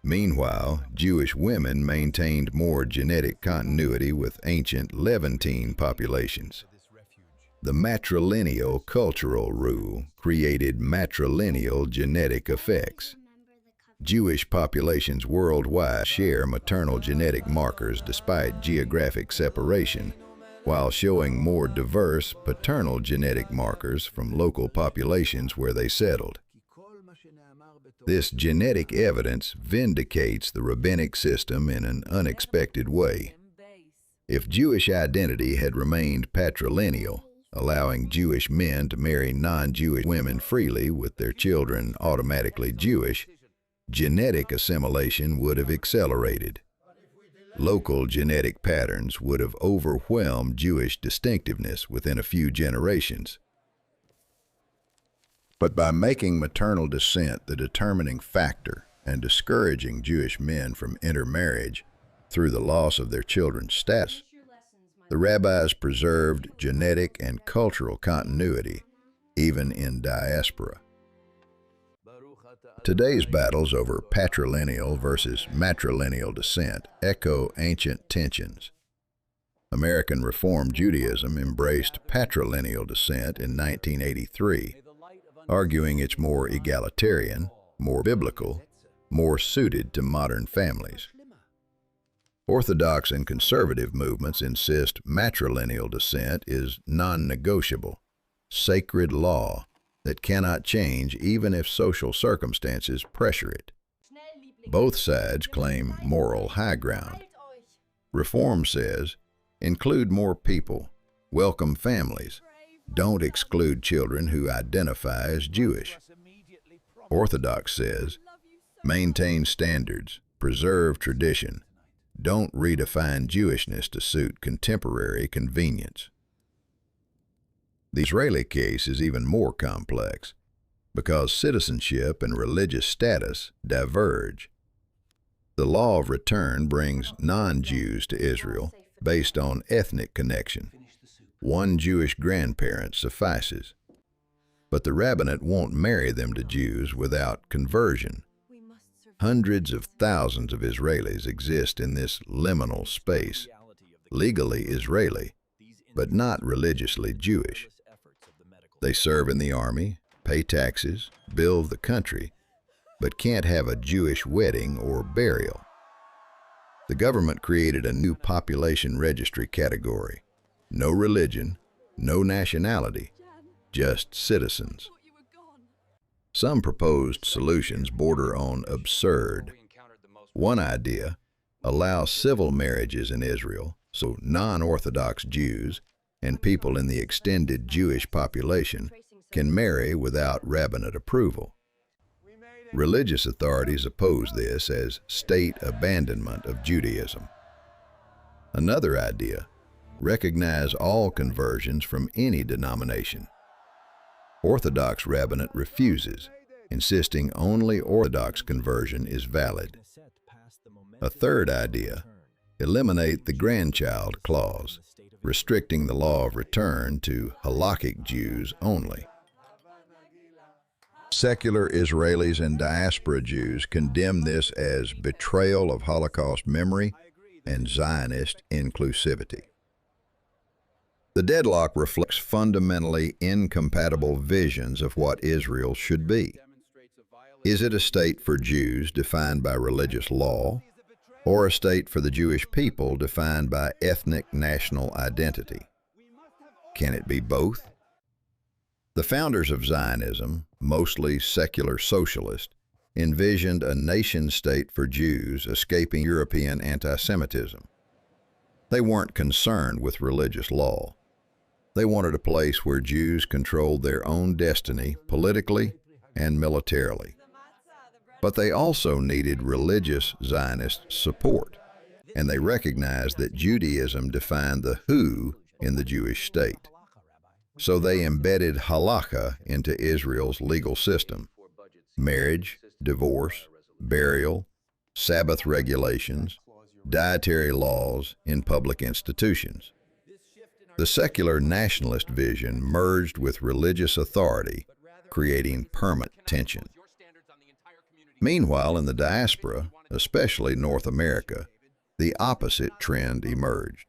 Meanwhile, Jewish women maintained more genetic continuity with ancient Levantine populations. The matrilineal cultural rule created matrilineal genetic effects. Jewish populations worldwide share maternal genetic markers despite geographic separation, while showing more diverse paternal genetic markers from local populations where they settled. This genetic evidence vindicates the rabbinic system in an unexpected way. If Jewish identity had remained patrilineal, allowing Jewish men to marry non-Jewish women freely with their children automatically Jewish, genetic assimilation would have accelerated. Local genetic patterns would have overwhelmed Jewish distinctiveness within a few generations. But by making maternal descent the determining factor and discouraging Jewish men from intermarriage through the loss of their children's status, the rabbis preserved genetic and cultural continuity, even in diaspora. Today's battles over patrilineal versus matrilineal descent echo ancient tensions. American Reform Judaism embraced patrilineal descent in 1983, arguing it's more egalitarian, more biblical, more suited to modern families. Orthodox and conservative movements insist matrilineal descent is non-negotiable, sacred law that cannot change even if social circumstances pressure it. Both sides claim moral high ground. Reform says, include more people, welcome families, don't exclude children who identify as Jewish. Orthodox says, maintain standards, preserve tradition, don't redefine Jewishness to suit contemporary convenience. The Israeli case is even more complex because citizenship and religious status diverge. The law of return brings non-Jews to Israel based on ethnic connection. One Jewish grandparent suffices. But the Rabbinate won't marry them to Jews without conversion. Hundreds of thousands of Israelis exist in this liminal space, legally Israeli, but not religiously Jewish. They serve in the army, pay taxes, build the country, but can't have a Jewish wedding or burial. The government created a new population registry category: no religion, no nationality, just citizens. Some proposed solutions border on absurd. One idea: allow civil marriages in Israel so non-Orthodox Jews and people in the extended Jewish population can marry without rabbinate approval. Religious authorities oppose this as state abandonment of Judaism. Another idea: recognize all conversions from any denomination. Orthodox rabbinate refuses, insisting only Orthodox conversion is valid. A third idea: eliminate the Grandchild clause, restricting the law of return to halakhic Jews only. Secular Israelis and diaspora Jews condemn this as betrayal of Holocaust memory and Zionist inclusivity. The deadlock reflects fundamentally incompatible visions of what Israel should be. Is it a state for Jews defined by religious law, or a state for the Jewish people defined by ethnic national identity? Can it be both? The founders of Zionism, mostly secular socialists, envisioned a nation-state for Jews escaping European anti-Semitism. They weren't concerned with religious law. They wanted a place where Jews controlled their own destiny politically and militarily. But they also needed religious Zionist support, and they recognized that Judaism defined the who in the Jewish state. So they embedded halakha into Israel's legal system: marriage, divorce, burial, Sabbath regulations, dietary laws in public institutions. The secular nationalist vision merged with religious authority, creating permanent tension. Meanwhile, in the diaspora, especially North America, the opposite trend emerged.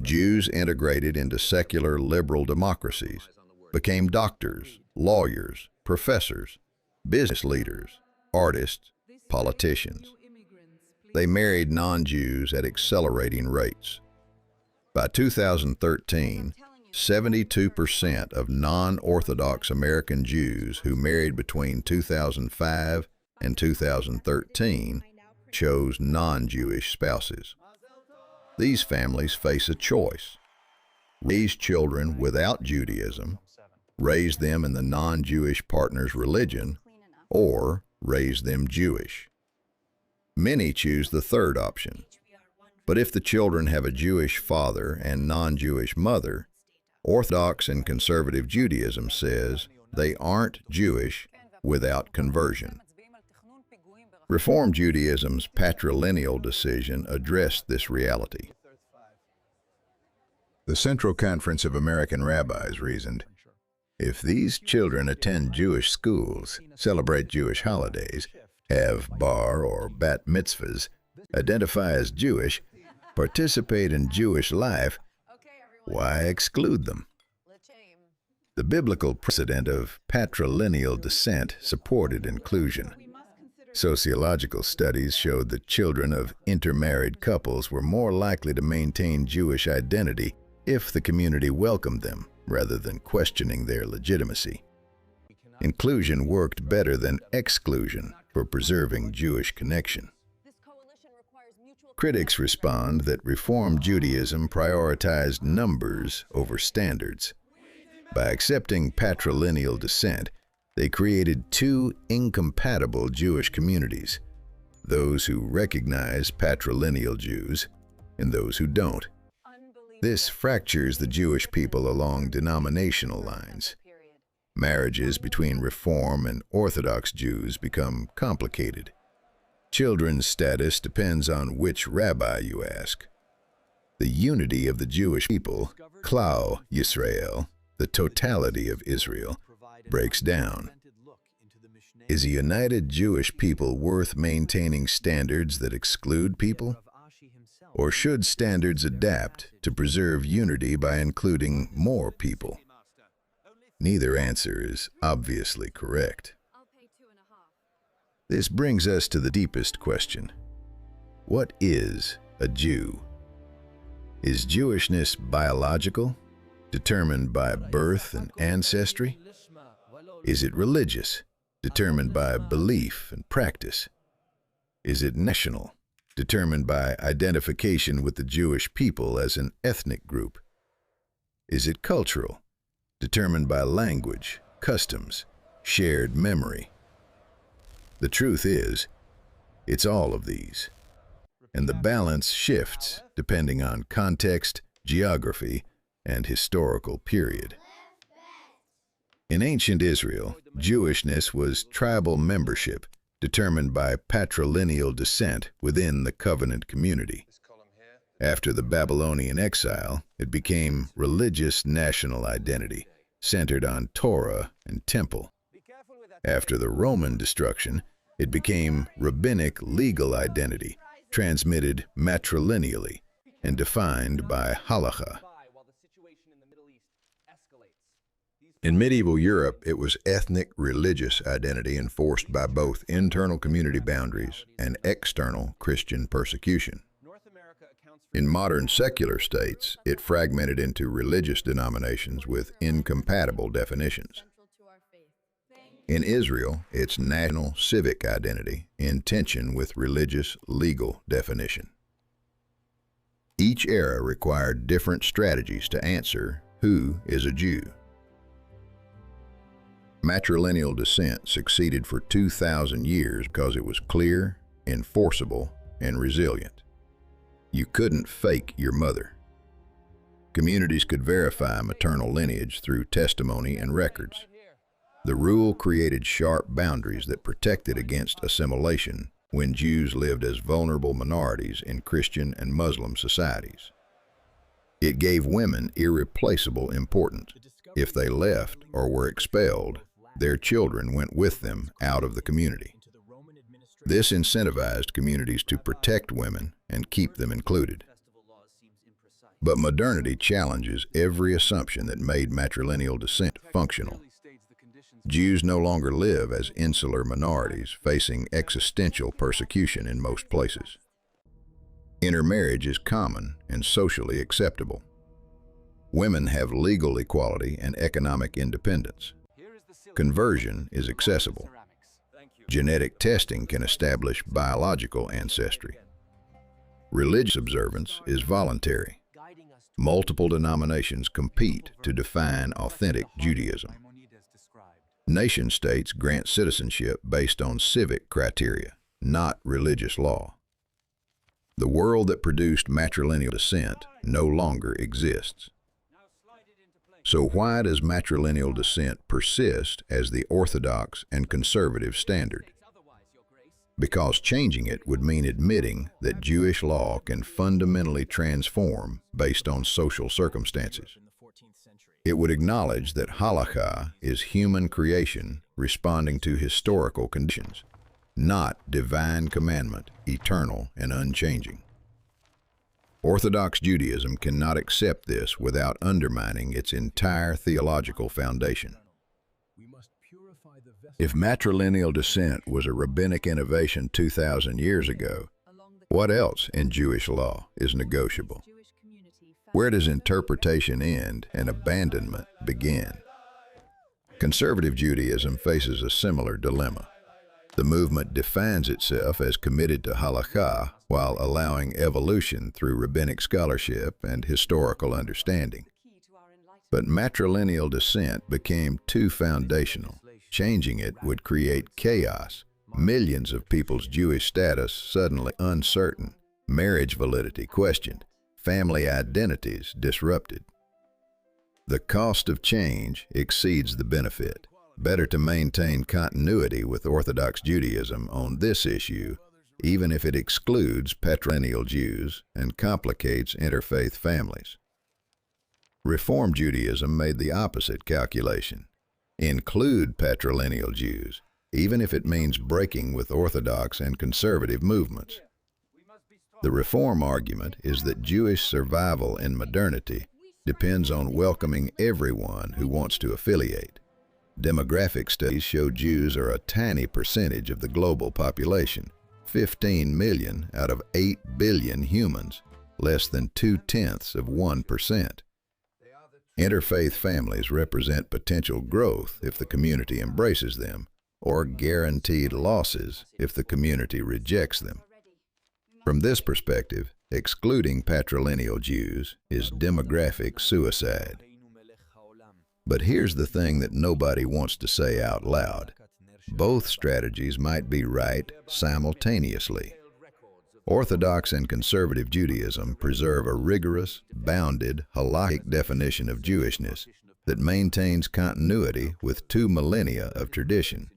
Jews integrated into secular liberal democracies, became doctors, lawyers, professors, business leaders, artists, politicians. They married non-Jews at accelerating rates. By 2013, 72% of non-Orthodox American Jews who married between 2005 and 2013 chose non-Jewish spouses. These families face a choice: raise children without Judaism, raise them in the non-Jewish partner's religion, or raise them Jewish. Many choose the third option. But if the children have a Jewish father and non-Jewish mother, Orthodox and conservative Judaism says they aren't Jewish without conversion. Reform Judaism's Patrilineal decision addressed this reality. The Central Conference of American Rabbis reasoned, if these children attend Jewish schools, celebrate Jewish holidays, have bar or bat mitzvahs, identify as Jewish, participate in Jewish life, why exclude them? The biblical precedent of patrilineal descent supported inclusion. Sociological studies showed that children of intermarried couples were more likely to maintain Jewish identity if the community welcomed them, rather than questioning their legitimacy. Inclusion worked better than exclusion for preserving Jewish connection. Critics respond that Reform Judaism prioritized numbers over standards. By accepting patrilineal descent, they created two incompatible Jewish communities: those who recognize patrilineal Jews and those who don't. This fractures the Jewish people along denominational lines. Marriages between Reform and Orthodox Jews become complicated. Children's status depends on which rabbi you ask. The unity of the Jewish people, Klau Yisrael, the totality of Israel, breaks down. Is a united Jewish people worth maintaining standards that exclude people? Or should standards adapt to preserve unity by including more people? Neither answer is obviously correct. This brings us to the deepest question. What is a Jew? Is Jewishness biological, determined by birth and ancestry? Is it religious, determined by belief and practice? Is it national, determined by identification with the Jewish people as an ethnic group? Is it cultural, determined by language, customs, shared memory? The truth is, it's all of these. And the balance shifts depending on context, geography, and historical period. In ancient Israel, Jewishness was tribal membership, determined by patrilineal descent within the covenant community. After the Babylonian exile, it became religious national identity, centered on Torah and temple. After the Roman destruction, it became rabbinic legal identity, transmitted matrilineally and defined by halakha. In medieval Europe, it was ethnic religious identity enforced by both internal community boundaries and external Christian persecution. In modern secular states, it fragmented into religious denominations with incompatible definitions. In Israel, it's national civic identity in tension with religious legal definition. Each era required different strategies to answer who is a Jew. Matrilineal descent succeeded for 2,000 years because it was clear, enforceable, and resilient. You couldn't fake your mother. Communities could verify maternal lineage through testimony and records. The rule created sharp boundaries that protected against assimilation when Jews lived as vulnerable minorities in Christian and Muslim societies. It gave women irreplaceable importance. If they left or were expelled, their children went with them out of the community. This incentivized communities to protect women and keep them included. But modernity challenges every assumption that made matrilineal descent functional. Jews no longer live as insular minorities facing existential persecution in most places. Intermarriage is common and socially acceptable. Women have legal equality and economic independence. Conversion is accessible. Genetic testing can establish biological ancestry. Religious observance is voluntary. Multiple denominations compete to define authentic Judaism. Nation-states grant citizenship based on civic criteria, not religious law. The world that produced matrilineal descent no longer exists. So why does matrilineal descent persist as the orthodox and conservative standard? Because changing it would mean admitting that Jewish law can fundamentally transform based on social circumstances. It would acknowledge that halakha is human creation responding to historical conditions, not divine commandment, eternal and unchanging. Orthodox Judaism cannot accept this without undermining its entire theological foundation. If matrilineal descent was a rabbinic innovation 2,000 years ago, what else in Jewish law is negotiable? Where does interpretation end and abandonment begin? Conservative Judaism faces a similar dilemma. The movement defines itself as committed to halakha while allowing evolution through rabbinic scholarship and historical understanding. But matrilineal descent became too foundational. Changing it would create chaos, millions of people's Jewish status suddenly uncertain, marriage validity questioned, family identities disrupted. The cost of change exceeds the benefit. Better to maintain continuity with Orthodox Judaism on this issue, even if it excludes patrilineal Jews and complicates interfaith families. Reform Judaism made the opposite calculation. Include patrilineal Jews, even if it means breaking with Orthodox and conservative movements. The reform argument is that Jewish survival in modernity depends on welcoming everyone who wants to affiliate. Demographic studies show Jews are a tiny percentage of the global population, 15 million out of 8 billion humans, less than 0.2%. Interfaith families represent potential growth if the community embraces them, or guaranteed losses if the community rejects them. From this perspective, excluding patrilineal Jews is demographic suicide. But here's the thing that nobody wants to say out loud. Both strategies might be right simultaneously. Orthodox and conservative Judaism preserve a rigorous, bounded, halakhic definition of Jewishness that maintains continuity with 2 millennia of tradition.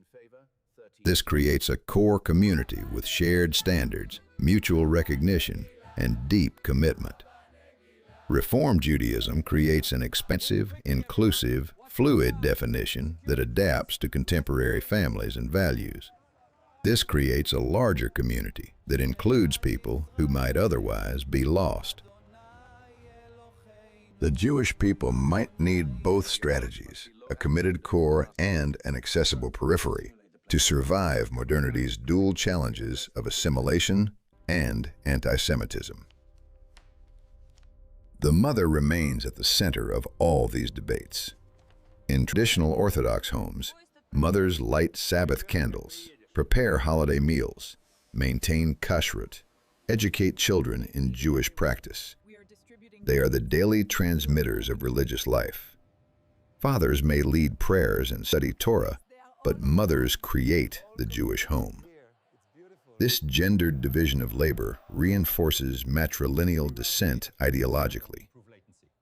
This creates a core community with shared standards, mutual recognition, and deep commitment. Reform Judaism creates an expansive, inclusive, fluid definition that adapts to contemporary families and values. This creates a larger community that includes people who might otherwise be lost. The Jewish people might need both strategies, a committed core and an accessible periphery, to survive modernity's dual challenges of assimilation and anti-Semitism. The mother remains at the center of all these debates. In traditional Orthodox homes, mothers light Sabbath candles, prepare holiday meals, maintain kashrut, educate children in Jewish practice. They are the daily transmitters of religious life. Fathers may lead prayers and study Torah, but mothers create the Jewish home. This gendered division of labor reinforces matrilineal descent ideologically.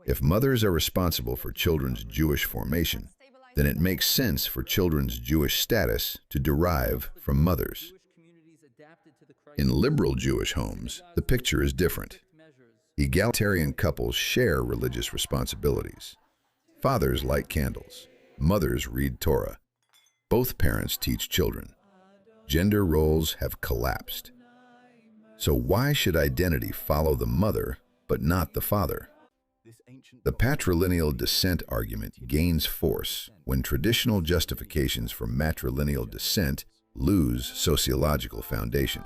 If mothers are responsible for children's Jewish formation, then it makes sense for children's Jewish status to derive from mothers. In liberal Jewish homes, the picture is different. Egalitarian couples share religious responsibilities. Fathers light candles. Mothers read Torah. Both parents teach children. Gender roles have collapsed. So why should identity follow the mother, but not the father? The patrilineal descent argument gains force when traditional justifications for matrilineal descent lose sociological foundation.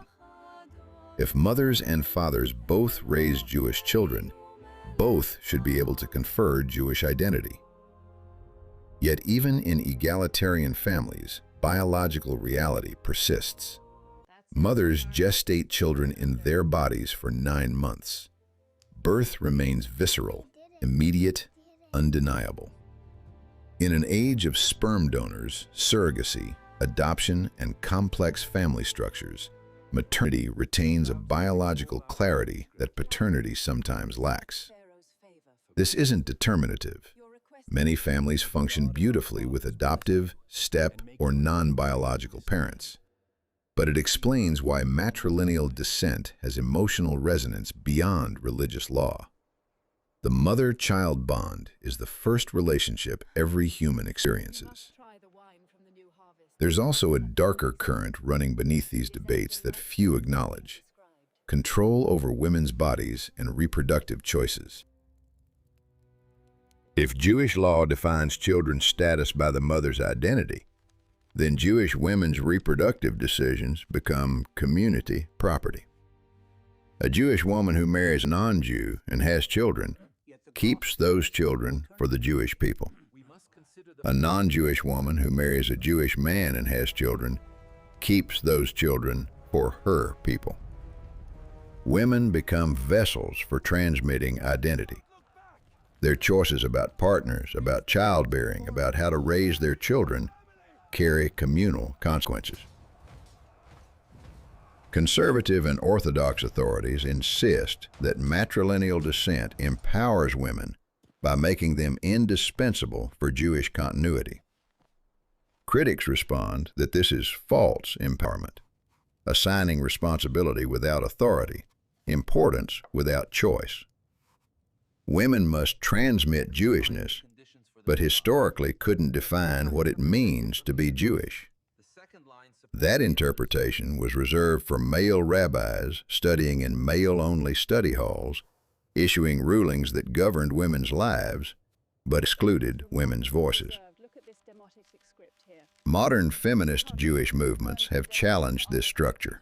If mothers and fathers both raise Jewish children, both should be able to confer Jewish identity. Yet even in egalitarian families, biological reality persists. Mothers gestate children in their bodies for 9 months. Birth remains visceral, immediate, undeniable. In an age of sperm donors, surrogacy, adoption, and complex family structures, maternity retains a biological clarity that paternity sometimes lacks. This isn't determinative. Many families function beautifully with adoptive, step, or non-biological parents. But it explains why matrilineal descent has emotional resonance beyond religious law. The mother-child bond is the first relationship every human experiences. There's also a darker current running beneath these debates that few acknowledge: control over women's bodies and reproductive choices. If Jewish law defines children's status by the mother's identity, then Jewish women's reproductive decisions become community property. A Jewish woman who marries a non-Jew and has children keeps those children for the Jewish people. A non-Jewish woman who marries a Jewish man and has children keeps those children for her people. Women become vessels for transmitting identity. Their choices about partners, about childbearing, about how to raise their children carry communal consequences. Conservative and Orthodox authorities insist that matrilineal descent empowers women by making them indispensable for Jewish continuity. Critics respond that this is false empowerment, assigning responsibility without authority, importance without choice. Women must transmit Jewishness, but historically couldn't define what it means to be Jewish. That interpretation was reserved for male rabbis studying in male-only study halls, issuing rulings that governed women's lives, but excluded women's voices. Modern feminist Jewish movements have challenged this structure.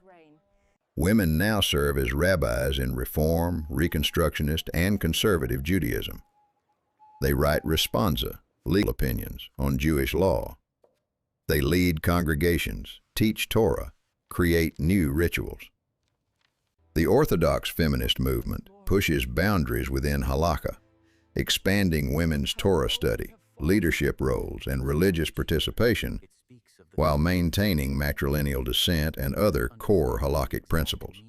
Women now serve as rabbis in Reform, Reconstructionist, and Conservative Judaism. They write responsa, legal opinions on Jewish law. They lead congregations, teach Torah, create new rituals. The Orthodox feminist movement pushes boundaries within halakha, expanding women's Torah study, leadership roles, and religious participation while maintaining matrilineal descent and other core halakhic principles.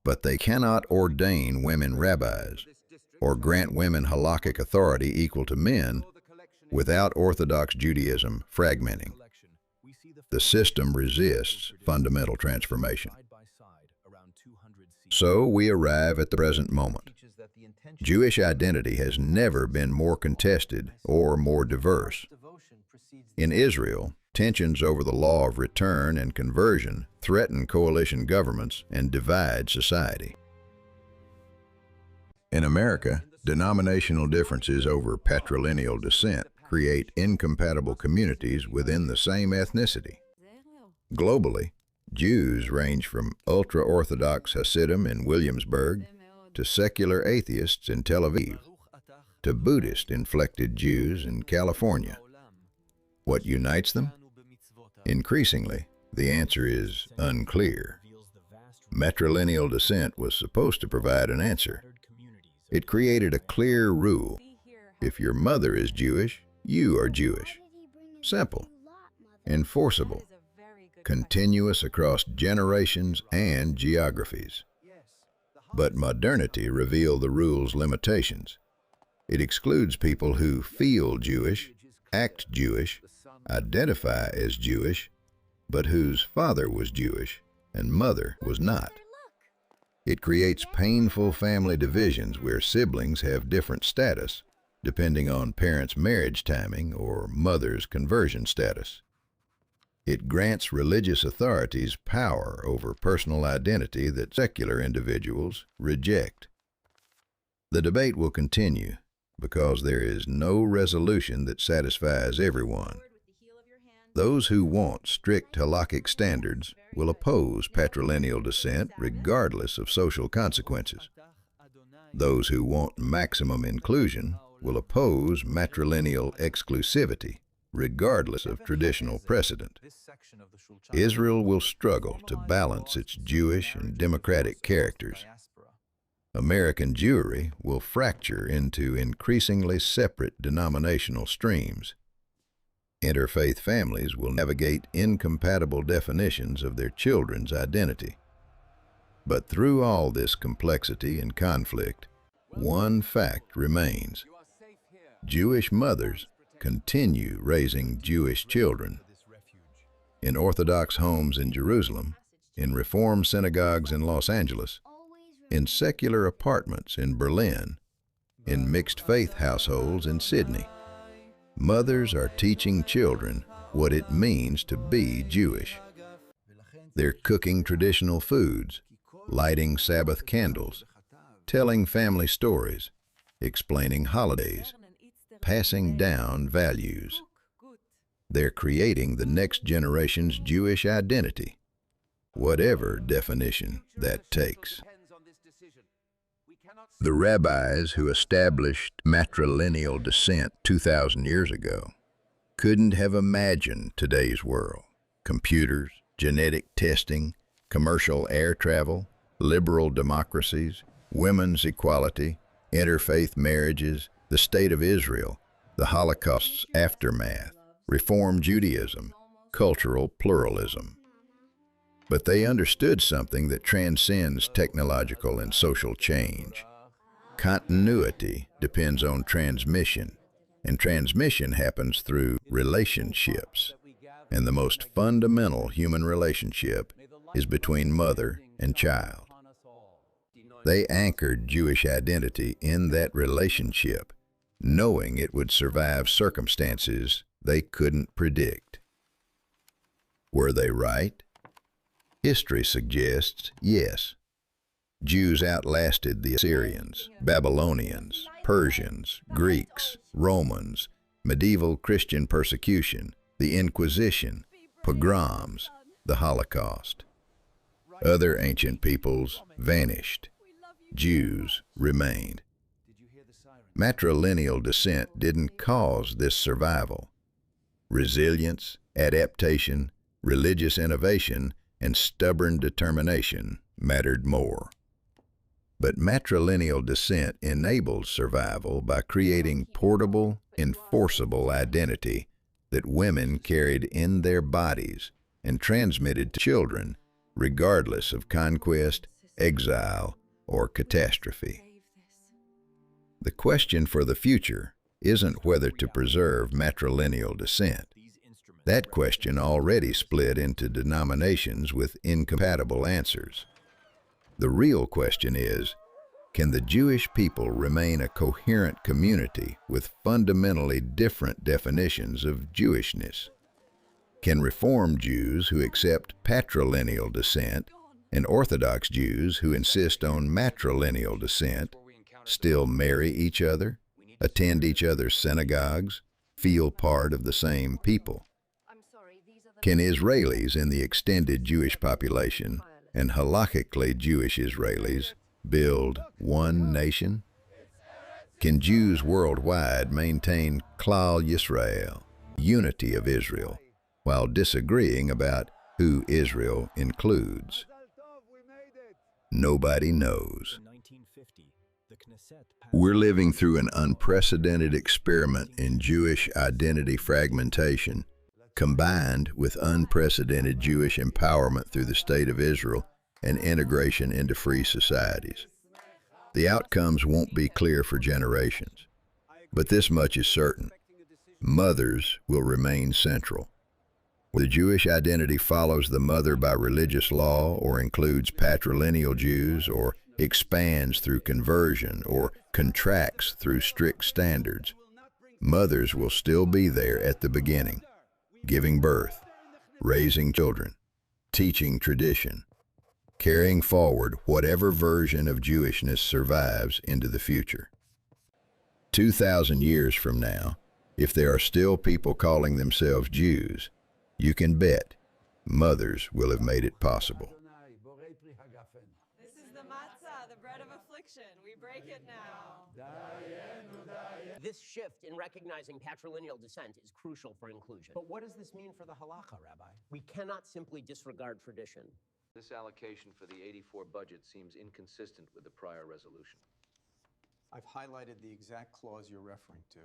But they cannot ordain women rabbis or grant women halakhic authority equal to men without Orthodox Judaism fragmenting. The system resists fundamental transformation. So we arrive at the present moment. Jewish identity has never been more contested or more diverse. In Israel, tensions over the law of return and conversion threaten coalition governments and divide society. In America, denominational differences over patrilineal descent create incompatible communities within the same ethnicity. Globally, Jews range from ultra-Orthodox Hasidim in Williamsburg to secular atheists in Tel Aviv, to Buddhist-inflected Jews in California. What unites them? Increasingly, the answer is unclear. Matrilineal descent was supposed to provide an answer. It created a clear rule. If your mother is Jewish, you are Jewish. Simple, enforceable, continuous across generations and geographies. But modernity revealed the rule's limitations. It excludes people who feel Jewish, act Jewish, identify as Jewish, but whose father was Jewish and mother was not. It creates painful family divisions where siblings have different status, depending on parents' marriage timing or mother's conversion status. It grants religious authorities power over personal identity that secular individuals reject. The debate will continue because there is no resolution that satisfies everyone. Those who want strict halakhic standards will oppose patrilineal descent regardless of social consequences. Those who want maximum inclusion will oppose matrilineal exclusivity regardless of traditional precedent. Israel will struggle to balance its Jewish and democratic characters. American Jewry will fracture into increasingly separate denominational streams. Interfaith families will navigate incompatible definitions of their children's identity. But through all this complexity and conflict, one fact remains. Jewish mothers continue raising Jewish children. In Orthodox homes in Jerusalem, in Reform synagogues in Los Angeles, in secular apartments in Berlin, in mixed-faith households in Sydney, mothers are teaching children what it means to be Jewish. They're cooking traditional foods, lighting Sabbath candles, telling family stories, explaining holidays, passing down values. They're creating the next generation's Jewish identity, whatever definition that takes. The rabbis who established matrilineal descent 2,000 years ago couldn't have imagined today's world. Computers, genetic testing, commercial air travel, liberal democracies, women's equality, interfaith marriages, the state of Israel, the Holocaust's aftermath, Reform Judaism, cultural pluralism. But they understood something that transcends technological and social change. Continuity depends on transmission, and transmission happens through relationships. And the most fundamental human relationship is between mother and child. They anchored Jewish identity in that relationship, knowing it would survive circumstances they couldn't predict. Were they right? History suggests yes. Jews outlasted the Assyrians, Babylonians, Persians, Greeks, Romans, medieval Christian persecution, the Inquisition, pogroms, the Holocaust. Other ancient peoples vanished. Jews remained. Matrilineal descent didn't cause this survival. Resilience, adaptation, religious innovation, and stubborn determination mattered more. But matrilineal descent enabled survival by creating portable, enforceable identity that women carried in their bodies and transmitted to children, regardless of conquest, exile, or catastrophe. The question for the future isn't whether to preserve matrilineal descent. That question already split into denominations with incompatible answers. The real question is, can the Jewish people remain a coherent community with fundamentally different definitions of Jewishness? Can Reformed Jews who accept patrilineal descent and Orthodox Jews who insist on matrilineal descent still marry each other, attend each other's synagogues, feel part of the same people? Can Israelis in the extended Jewish population and halakhically Jewish Israelis build one nation? Can Jews worldwide maintain Klal Yisrael, unity of Israel, while disagreeing about who Israel includes? Nobody knows. We're living through an unprecedented experiment in Jewish identity fragmentation, combined with unprecedented Jewish empowerment through the State of Israel and integration into free societies. The outcomes won't be clear for generations, but this much is certain: mothers will remain central. Whether Jewish identity follows the mother by religious law or includes patrilineal Jews or expands through conversion or contracts through strict standards, mothers will still be there at the beginning, giving birth, raising children, teaching tradition, carrying forward whatever version of Jewishness survives into the future. 2,000 years from now, if there are still people calling themselves Jews, you can bet mothers will have made it possible. This is the matzah, the bread of affliction. We break it now. This shift in recognizing patrilineal descent is crucial for inclusion. But what does this mean for the halakha, Rabbi? We cannot simply disregard tradition. This allocation for the '84 budget seems inconsistent with the prior resolution. I've highlighted the exact clause you're referring to.